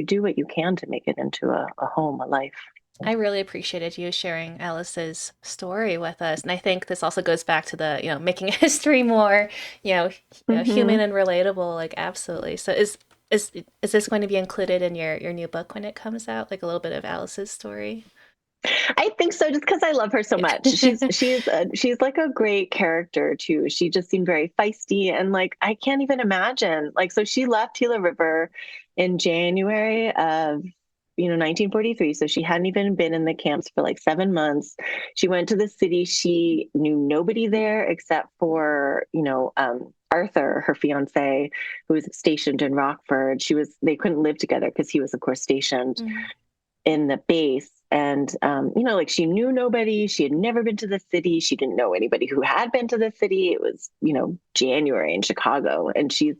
do what you can to make it into a home, a life. I really appreciated you sharing Alice's story with us. And I think this also goes back to the, making history more, human and relatable, absolutely. So is this going to be included in your new book when it comes out? A little bit of Alice's story? I think so, just because I love her so much. She's a great character too. She just seemed very feisty, and I can't even imagine. So she left Gila River in January of 1943. So she hadn't even been in the camps for 7 months. She went to the city. She knew nobody there except for Arthur, her fiance, who was stationed in Rockford. They couldn't live together because he was, of course, stationed in the base. And, she knew nobody. She had never been to the city. She didn't know anybody who had been to the city. It was, January in Chicago, and she's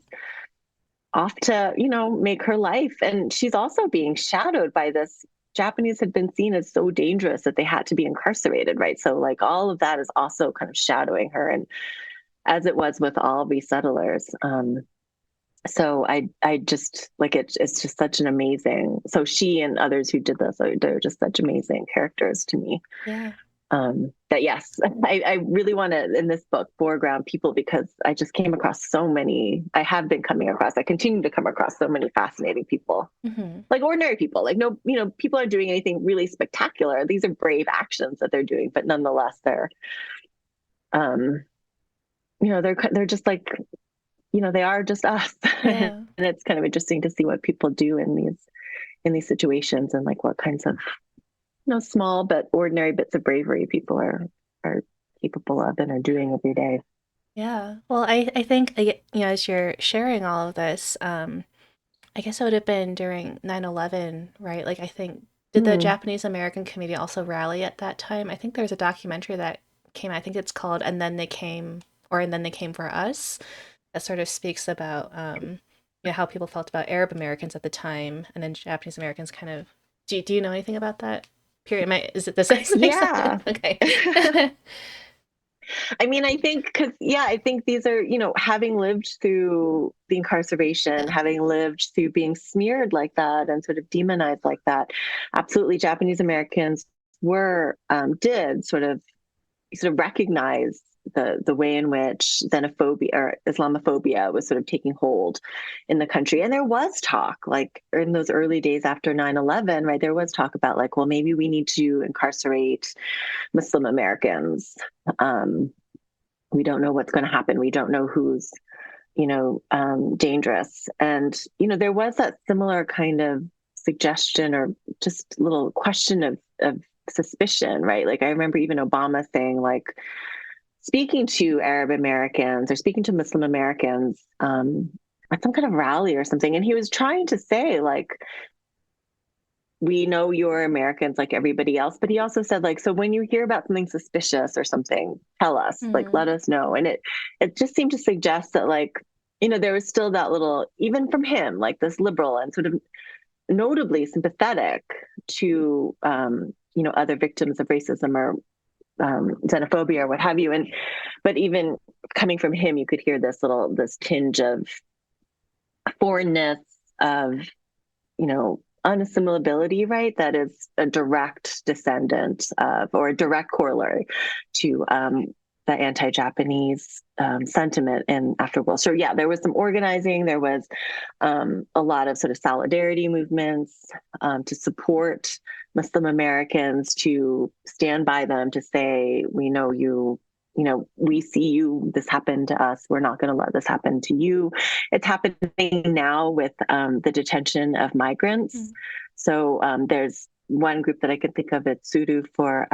off to, make her life. And she's also being shadowed by this. Japanese had been seen as so dangerous that they had to be incarcerated, right? So all of that is also kind of shadowing her. And as it was with all resettlers. So I just it's just such an amazing, so she and others who did this, they're just such amazing characters to me. Yeah. that yes, I really want to, in this book, foreground people, because I just came across so many. I have been coming across, I continue to come across so many fascinating people, like ordinary people, like no, people aren't doing anything really spectacular. These are brave actions that they're doing, but nonetheless, they're, they're just like, they are just us. Yeah. And it's kind of interesting to see what people do in these situations, and like what kinds of small but ordinary bits of bravery people are capable of and are doing every day. Yeah. Well, I think, as you're sharing all of this, I guess it would have been during 9/11, right? Like, I think, did the Japanese American community also rally at that time? I think there's a documentary that came out, I think it's called And Then They Came, or And Then They Came for Us, that sort of speaks about, how people felt about Arab Americans at the time, and then Japanese Americans kind of, do you know anything about that period? Is it the same? Yeah. Okay. I mean, I think I think these are, having lived through the incarceration, having lived through being smeared like that and sort of demonized like that, absolutely, Japanese Americans did sort of recognize the way in which xenophobia or Islamophobia was sort of taking hold in the country. And there was talk, like in those early days after 9/11, right, there was talk about like, well, maybe we need to incarcerate Muslim Americans. We don't know what's going to happen. We don't know who's, dangerous. And, there was that similar kind of suggestion or just little question of suspicion, right? Like I remember even Obama saying, like, speaking to Arab Americans or speaking to Muslim Americans at some kind of rally or something. And he was trying to say, like, we know you're Americans like everybody else. But he also said, like, so when you hear about something suspicious or something, tell us, like, let us know. And it just seemed to suggest that, like, there was still that little, even from him, like this liberal and sort of notably sympathetic to, other victims of racism or xenophobia or what have you. But even coming from him, you could hear this tinge of foreignness, of, unassimilability, right? That is a direct descendant of, or a direct corollary to the anti-Japanese sentiment in after World. So yeah, there was some organizing. There was a lot of sort of solidarity movements to support Muslim Americans, to stand by them, to say, we know you. We see you. This happened to us. We're not going to let this happen to you. It's happening now with the detention of migrants. So there's one group that I can think of at Suru for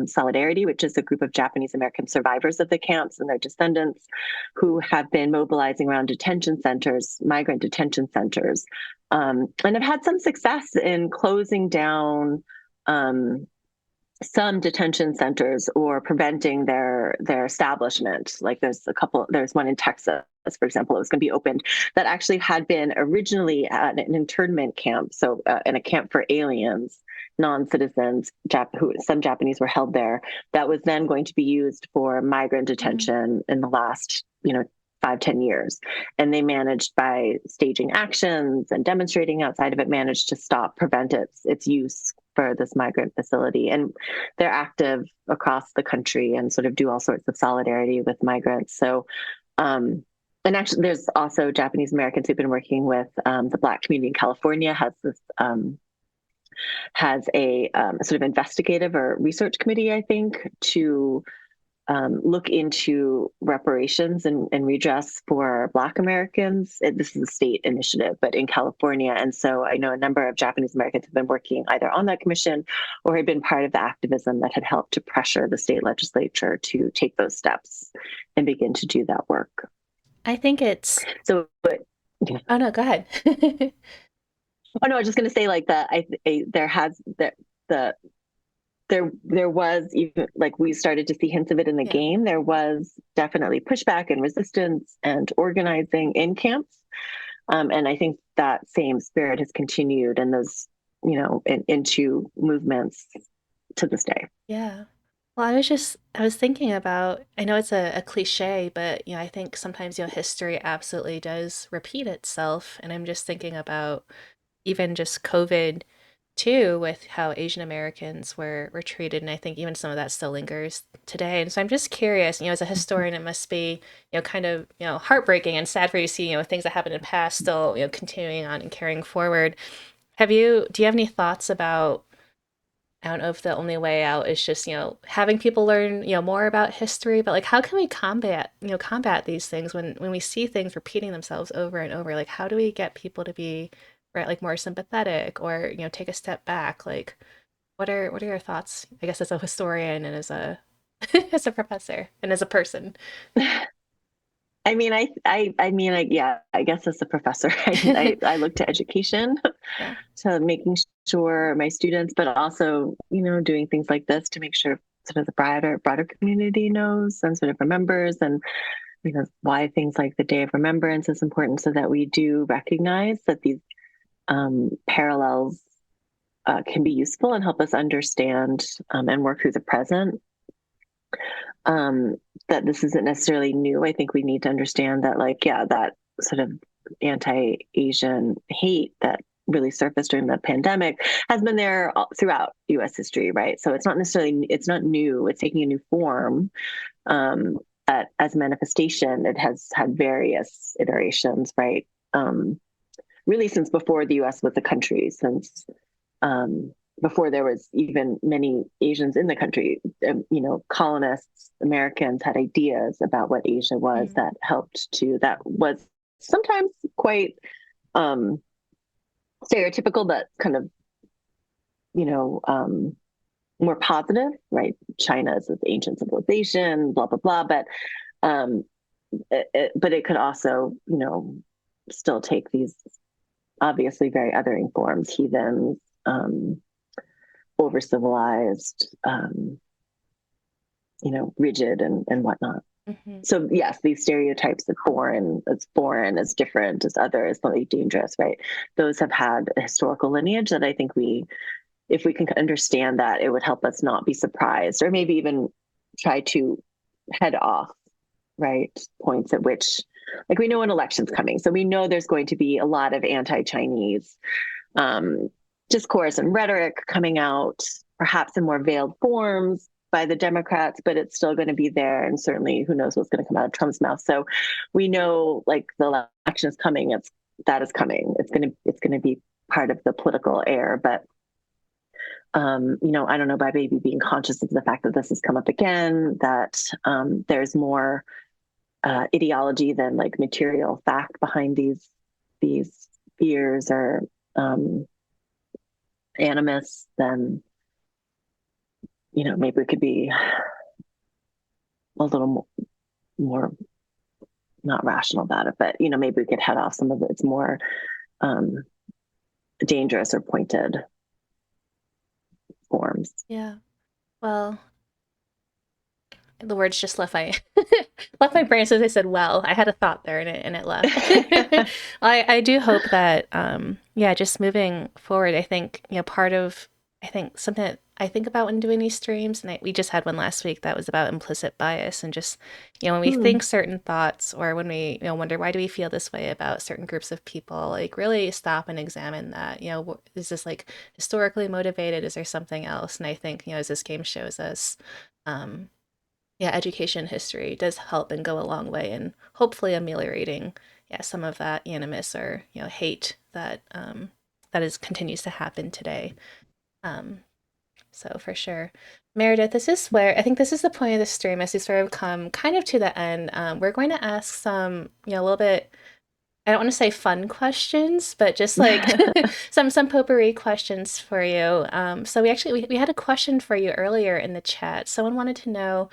Solidarity, which is a group of Japanese American survivors of the camps and their descendants who have been mobilizing around detention centers, migrant detention centers, and have had some success in closing down some detention centers or preventing their establishment. Like there's one in Texas, for example, it was going to be opened, that actually had been originally at an internment camp. So in a camp for aliens, non-citizens, who some Japanese were held there, that was then going to be used for migrant detention in the last, 5-10 years. And they managed, by staging actions and demonstrating outside of it, managed to prevent its use for this migrant facility. And they're active across the country and sort of do all sorts of solidarity with migrants. So, and actually there's also Japanese Americans who've been working with the Black community in California, has a sort of investigative or research committee, I think, to look into reparations and redress for Black Americans. This is a state initiative, but in California. And so I know a number of Japanese Americans have been working either on that commission or had been part of the activism that had helped to pressure the state legislature to take those steps and begin to do that work. I think it's... So, yeah. Oh, no, go ahead. Oh, no, I was just going to say, like, there was, even like we started to see hints of it in the game. There was definitely pushback and resistance and organizing in camps. And I think that same spirit has continued in those, into movements to this day. Yeah. Well, I was thinking about, I know it's a cliche, but, I think sometimes, history absolutely does repeat itself. And I'm just thinking about even just COVID, too, with how Asian Americans were treated, and I think even some of that still lingers today. And so I'm just curious, as a historian, it must be, kind of, heartbreaking and sad for you to see, things that happened in the past still, continuing on and carrying forward. Do you have any thoughts about, I don't know if the only way out is just, having people learn, more about history, but like how can we combat these things when we see things repeating themselves over and over? Like how do we get people to be, right, like more sympathetic or, take a step back? Like what are your thoughts, I guess, as a historian and as a as a professor and as a person? Yeah, I guess as a professor, I look to education, Yeah. to making sure my students, but also, doing things like this to make sure sort of the broader community knows and sort of remembers, and why things like the Day of Remembrance is important, so that we do recognize that these parallels can be useful and help us understand and work through the present. That this isn't necessarily new. I think we need to understand that, that sort of anti-Asian hate that really surfaced during the pandemic has been there throughout U.S. history, right? So it's not new. It's taking a new form. As a manifestation, it has had various iterations, right? Really, since before the U.S. was a country, since before there was even many Asians in the country, colonists, Americans had ideas about what Asia was that was sometimes quite stereotypical, but kind of, more positive, right? China is an ancient civilization, blah, blah, blah. But it could also, still take these obviously very othering forms, heathens, over civilized, rigid and whatnot. Mm-hmm. So yes, these stereotypes of foreign, as different, as other, as slightly dangerous, right? Those have had a historical lineage that I think if we can understand that, it would help us not be surprised, or maybe even try to head off, right, points at which, like, we know an election's coming, so we know there's going to be a lot of anti-Chinese discourse and rhetoric coming out, perhaps in more veiled forms by the Democrats, but it's still going to be there. And certainly who knows what's going to come out of Trump's mouth. So we know, like, the election is coming. It's coming. It's going to be part of the political air. But, I don't know, by maybe being conscious of the fact that this has come up again, that there's more ideology than like material fact behind these fears or animus, then, maybe we could be a little more not rational about it, but, maybe we could head off some of its more dangerous or pointed forms. Yeah. Well, the words just left my left my brain. So as I said, well, I had a thought there and it left. I do hope that just moving forward, I think, something that I think about when doing these streams, and we just had one last week that was about implicit bias, and just, when we think certain thoughts, or when we, wonder why do we feel this way about certain groups of people, like really stop and examine that, is this like historically motivated? Is there something else? And I think, as this game shows us, education history does help and go a long way in hopefully ameliorating, some of that animus or, hate that continues to happen today. So for sure. Meredith, this is the point of the stream as we sort of come kind of to the end. We're going to ask some, a little bit, I don't want to say fun questions, but just like some potpourri questions for you. So we had a question for you earlier in the chat. Someone wanted to know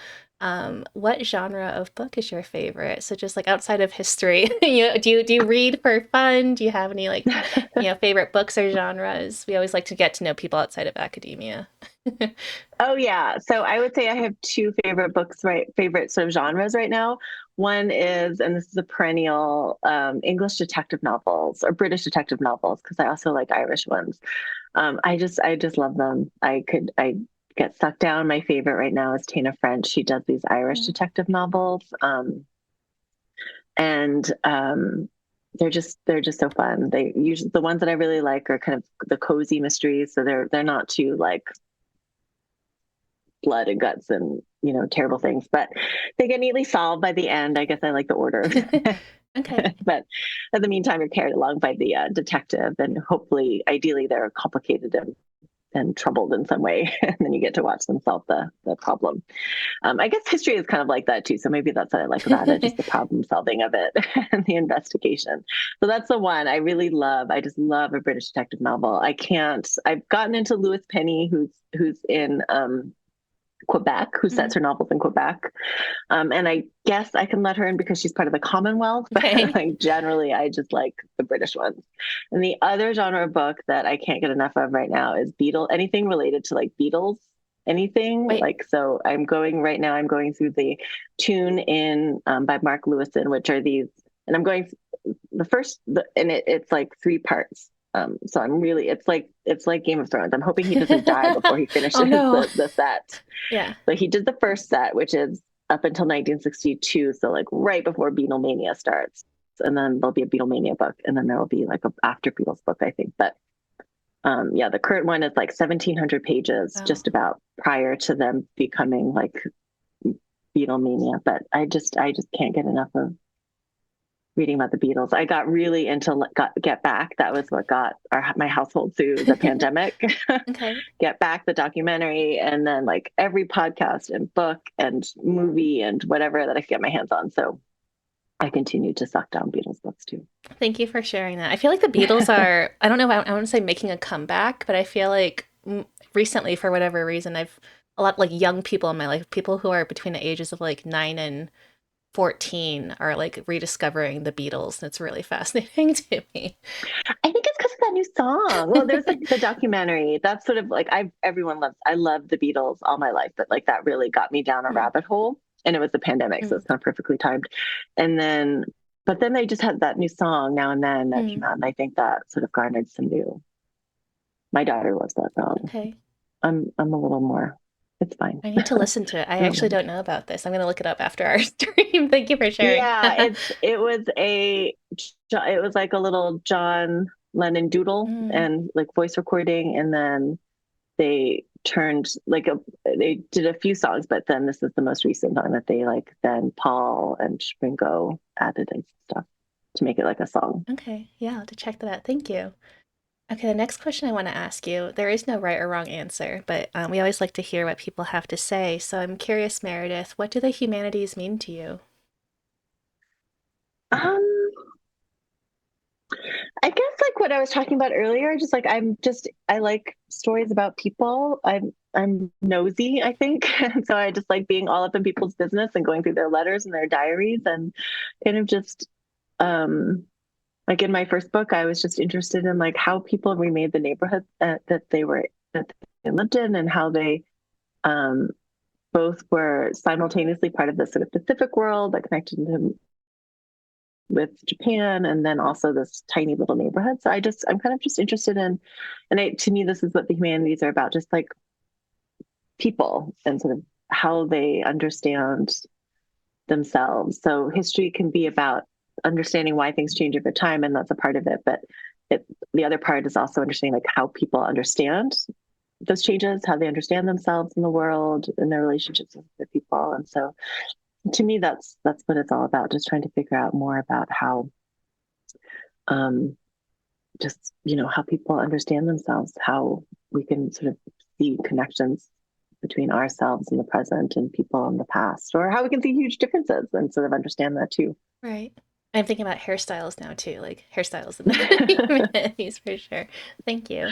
what genre of book is your favorite? So just like outside of history, do you read for fun? Do you have any like favorite books or genres? We always like to get to know people outside of academia. Oh yeah, so I would say I have two favorite books, favorite sort of genres right now. One is, and this is a perennial, English detective novels or British detective novels, because I also like Irish ones. I just love them. I get sucked down. My favorite right now is Tana French. She does these Irish detective novels. they're just so fun. They usually, the ones that I really like are kind of the cozy mysteries. So they're not too like blood and guts and, you know, terrible things, but they get neatly solved by the end. I guess I like the order. Okay. But in the meantime, you're carried along by the detective, and hopefully, ideally, they're complicated and troubled in some way, and then you get to watch them solve the problem. I guess history is kind of like that too, so maybe that's what I like about it, just the problem solving of it and the investigation. So that's the one I really love. I just love a British detective novel. I've gotten into Louise Penny, who's in Quebec, who sets her novels in Quebec. And I guess I can let her in because she's part of the Commonwealth, but like generally I just like the British ones. And the other genre of book that I can't get enough of right now is anything related to like Beatles, anything. Like, so I'm going through the Tune In by Mark Lewison, which are these, and I'm going it's like 3 parts. So I'm really, it's like Game of Thrones. I'm hoping he doesn't die before he finishes the set. Yeah. But he did the first set, which is up until 1962. So like right before Beatlemania starts. And then there'll be a Beatlemania book. And then there will be like a after Beatles book, I think. But yeah, the current one is like 1,700 pages, just about prior to them becoming like Beatlemania. But I just can't get enough of reading about the Beatles. I got really into Get Back. That was what got my household through the pandemic. Okay. Get Back, the documentary, and then like every podcast and book and movie and whatever that I could get my hands on. So I continue to suck down Beatles books too. Thank you for sharing that. I feel like the Beatles are, I don't know, I want to say making a comeback, but I feel like recently, for whatever reason, I've a lot like young people in my life, people who are between the ages of like 9 and 14 are like rediscovering the Beatles, and it's really fascinating to me. I think it's because of that new song. Well, there's like the documentary. That's sort of like I love the Beatles all my life, but like that really got me down a rabbit hole. And it was the pandemic, so it's kind of perfectly timed. But then they just had that new song Now and Then that came out, and I think that sort of garnered some new. My daughter loves that song. Okay. I'm a little more. It's fine. I need to listen to it. I actually don't know about this. I'm going to look it up after our stream. Thank you for sharing. Yeah, it was like a little John Lennon doodle and like voice recording, and then they turned they did a few songs, but then this is the most recent song that they like. Then Paul and Ringo added and stuff to make it like a song. Okay, yeah, I'll have to check that out. Thank you. Okay, the next question I want to ask you, there is no right or wrong answer, but we always like to hear what people have to say. So I'm curious, Meredith, what do the humanities mean to you? I guess like what I was talking about earlier, just like I like stories about people. I'm nosy, I think. And so I just like being all up in people's business and going through their letters and their diaries, and kind of just like in my first book, I was just interested in like how people remade the neighborhood that they lived in, and how they both were simultaneously part of the sort of Pacific world that connected them with Japan, and then also this tiny little neighborhood. So I'm kind of just interested in, and to me, this is what the humanities are about, just like people and sort of how they understand themselves. So history can be about understanding why things change over time, and that's a part of it. But the other part is also understanding like how people understand those changes, how they understand themselves in the world and their relationships with other people. And so to me, that's what it's all about, just trying to figure out more about how just, you know, how people understand themselves, how we can sort of see connections between ourselves in the present and people in the past, or how we can see huge differences and sort of understand that too. Right. I'm thinking about hairstyles now too, like hairstyles in the humanities for sure. Thank you.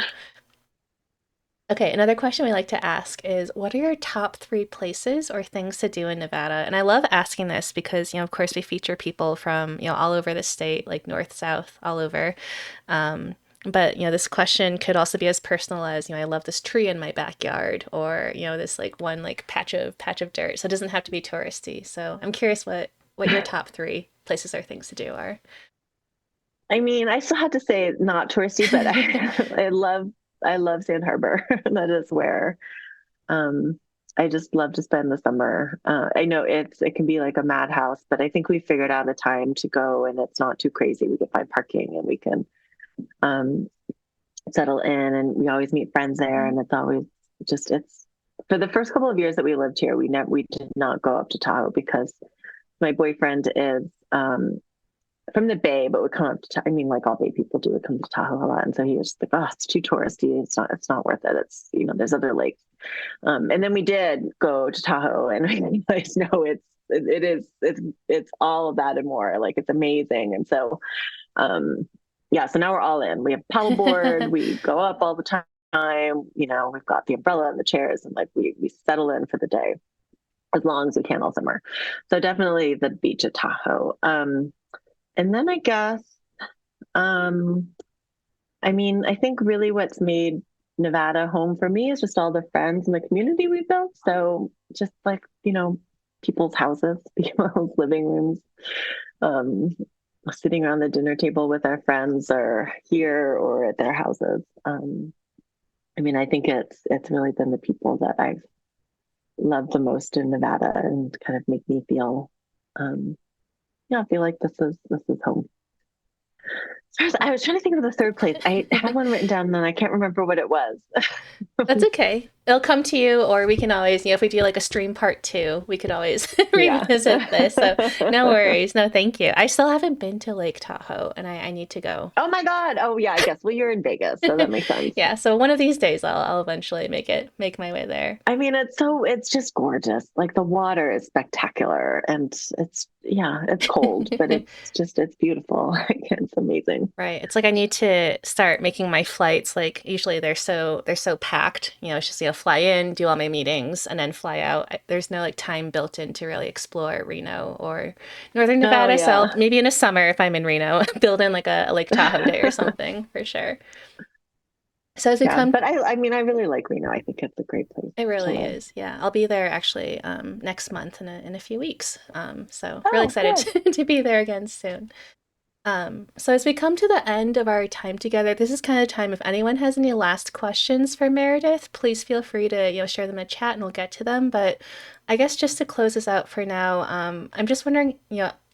Okay, another question we like to ask is, what are your top 3 places or things to do in Nevada? And I love asking this because, you know, of course, we feature people from, you know, all over the state, like north, south, all over. But, you know, this question could also be as personal as, you know, I love this tree in my backyard, or, you know, this like one like patch of dirt. So it doesn't have to be touristy. So I'm curious what your top 3 places or things to do are. I mean, I still have to say not touristy, but I love Sand Harbor. That is where I just love to spend the summer. I know it can be like a madhouse, but I think we figured out a time to go, and it's not too crazy. We can find parking, and we can settle in, and we always meet friends there, and it's always just it's. For the first couple of years that we lived here, we did not go up to Tahoe because my boyfriend is from the Bay, but would come up to, I mean, like all Bay people do, would come to Tahoe a lot. And so he was like, oh, it's too touristy. It's not worth it. It's, there's other lakes. And then we did go to Tahoe, and we realized, no, it's all of that and more. Like, it's amazing. And so, yeah, so now we're all in. We have paddleboard, we go up all the time. We've got the umbrella and the chairs, and like we settle in for the day as long as we can all summer. So definitely the beach at Tahoe. And then I guess, I think really what's made Nevada home for me is just all the friends and the community we built. So just like, people's houses, people's living rooms, sitting around the dinner table with our friends, or here or at their houses. I think it's really been the people that I've loved the most in Nevada, and kind of make me feel, I feel like this is home. I was trying to think of the third place. I had one written down, and then I can't remember what it was. That's okay. It'll come to you, or we can always, if we do like a stream part 2, we could always revisit this. So no worries. No, thank you. I still haven't been to Lake Tahoe, and I need to go. Oh my God. Oh yeah, I guess. Well, you're in Vegas, so that makes sense. Yeah. So one of these days I'll eventually make my way there. It's just gorgeous. Like, the water is spectacular, and it's cold, but it's beautiful. It's amazing. Right. It's like I need to start making my flights. Like, usually they're so packed, it's just, fly in, do all my meetings, and then fly out. There's no like time built in to really explore Reno or Northern Nevada. So maybe in the summer, if I'm in Reno, build in like a Lake Tahoe day or something for sure. So as we come, but I really like Reno. I think it's a great place. It really is. Yeah, I'll be there actually next month in a few weeks. So really excited to be there again soon. So as we come to the end of our time together, this is kind of time if anyone has any last questions for Meredith, please feel free to share them in the chat, and we'll get to them. But I guess just to close this out for now, I'm just wondering,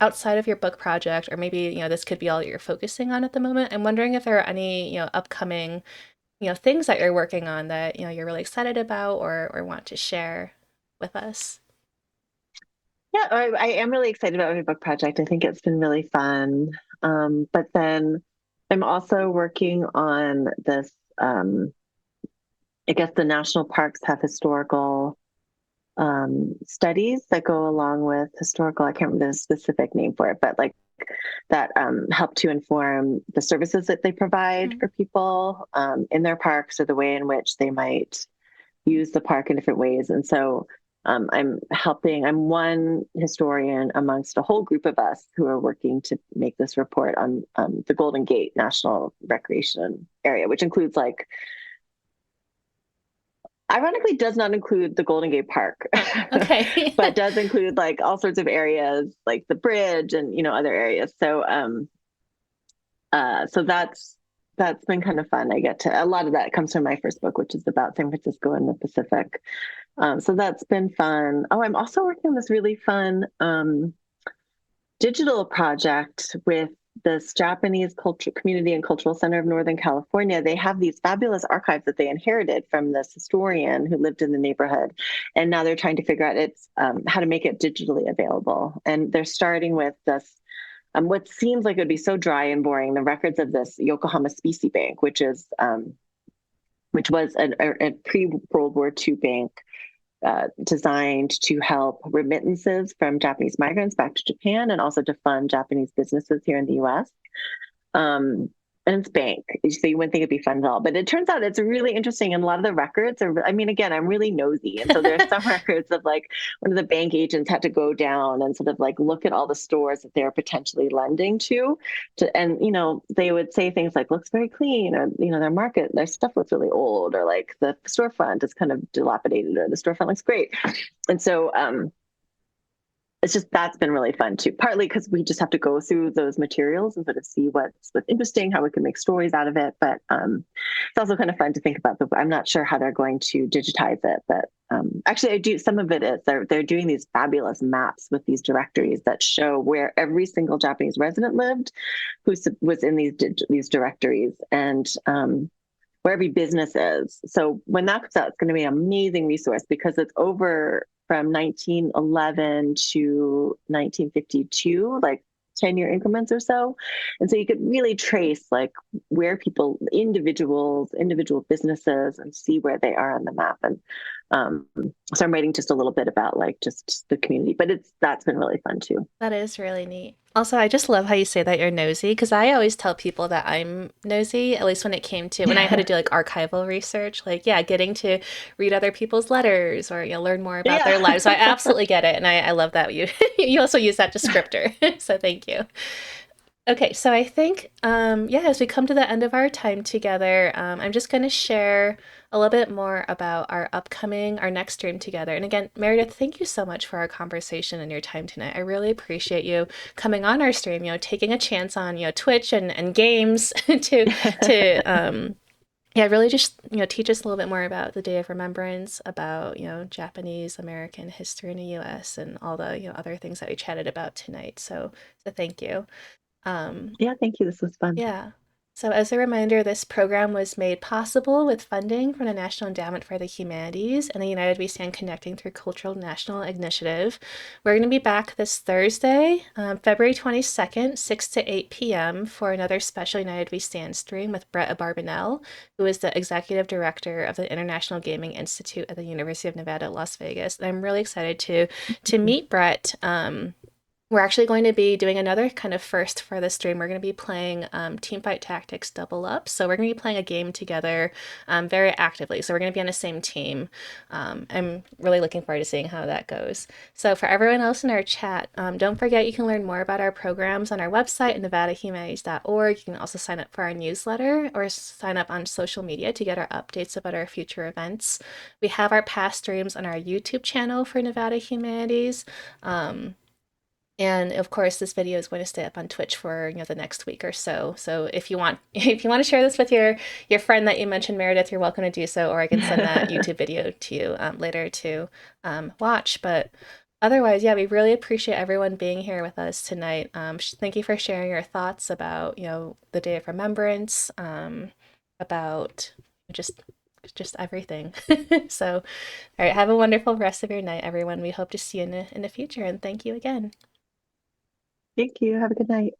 outside of your book project, or maybe this could be all you're focusing on at the moment, I'm wondering if there are any upcoming things that you're working on that you're really excited about or want to share with us. Yeah, I am really excited about my book project. I think it's been really fun. But then I'm also working on this, I guess the national parks have historical studies that go along with historical, I can't remember the specific name for it, but like that help to inform the services that they provide for people in their parks, or the way in which they might use the park in different ways. And so I'm one historian amongst a whole group of us who are working to make this report on the Golden Gate National Recreation Area, which includes ironically does not include the Golden Gate Park. Okay. But does include like all sorts of areas like the bridge and, other areas. So, so that's been kind of fun. I get to, a lot of that comes from my first book, which is about San Francisco and the Pacific. So that's been fun. Oh, I'm also working on this really fun digital project with this Japanese Community and Cultural Center of Northern California. They have these fabulous archives that they inherited from this historian who lived in the neighborhood. And now they're trying to figure out how to make it digitally available. And they're starting with this, what seems like it would be so dry and boring, the records of this Yokohama Specie Bank, which was a pre-World War II bank designed to help remittances from Japanese migrants back to Japan, and also to fund Japanese businesses here in the U.S. And it's bank, so you wouldn't think it'd be fun at all. But it turns out it's really interesting, and a lot of the records are, again, I'm really nosy. And so there's some records of like one of the bank agents had to go down and sort of like look at all the stores that they're potentially lending to, and, they would say things like, looks very clean, or, their stuff looks really old, or like the storefront is kind of dilapidated, or the storefront looks great. And so, it's just, that's been really fun too. Partly because we just have to go through those materials and sort of see what's interesting, how we can make stories out of it. But it's also kind of fun to think about. I'm not sure how they're going to digitize it, but actually, I do. Some of it is they're doing these fabulous maps with these directories that show where every single Japanese resident lived, who was in these directories, and where every business is. So when that comes out, it's going to be an amazing resource because it's over from 1911 to 1952, like 10-year increments or so. And so you could really trace like where people, individual businesses, and see where they are on the map. And so I'm writing just a little bit about like just the community, but that's been really fun too. That is really neat. Also, I just love how you say that you're nosy, because I always tell people that I'm nosy, at least when I had to do like archival research, like, yeah, getting to read other people's letters or, learn more about their lives. So I absolutely get it. And I love that you also use that descriptor. So thank you. Okay, so I think, as we come to the end of our time together, I'm just going to share a little bit more about our next stream together. And again, Meredith, thank you so much for our conversation and your time tonight. I really appreciate you coming on our stream, taking a chance on, Twitch and games to really just, teach us a little bit more about the Day of Remembrance, about, Japanese American history in the U.S. and all the, other things that we chatted about tonight. So thank you. Thank you. This was fun. Yeah. So as a reminder, this program was made possible with funding from the National Endowment for the Humanities and the United We Stand Connecting Through Cultural National Initiative. We're going to be back this Thursday, February 22nd, 6 to 8 p.m. for another special United We Stand stream with Brett Abarbanel, who is the Executive Director of the International Gaming Institute at the University of Nevada, Las Vegas. And I'm really excited to meet Brett. We're actually going to be doing another kind of first for the stream. We're going to be playing Teamfight Tactics Double Up. So we're going to be playing a game together very actively. So we're going to be on the same team. I'm really looking forward to seeing how that goes. So for everyone else in our chat, don't forget you can learn more about our programs on our website at nevadahumanities.org. You can also sign up for our newsletter or sign up on social media to get our updates about our future events. We have our past streams on our YouTube channel for Nevada Humanities. And of course, this video is going to stay up on Twitch for the next week or so. So if you want to share this with your friend that you mentioned, Meredith, you're welcome to do so, or I can send that YouTube video to you later to watch. But otherwise, we really appreciate everyone being here with us tonight. Thank you for sharing your thoughts about the Day of Remembrance, about just everything. So, all right, have a wonderful rest of your night, everyone. We hope to see you in the future, and thank you again. Thank you. Have a good night.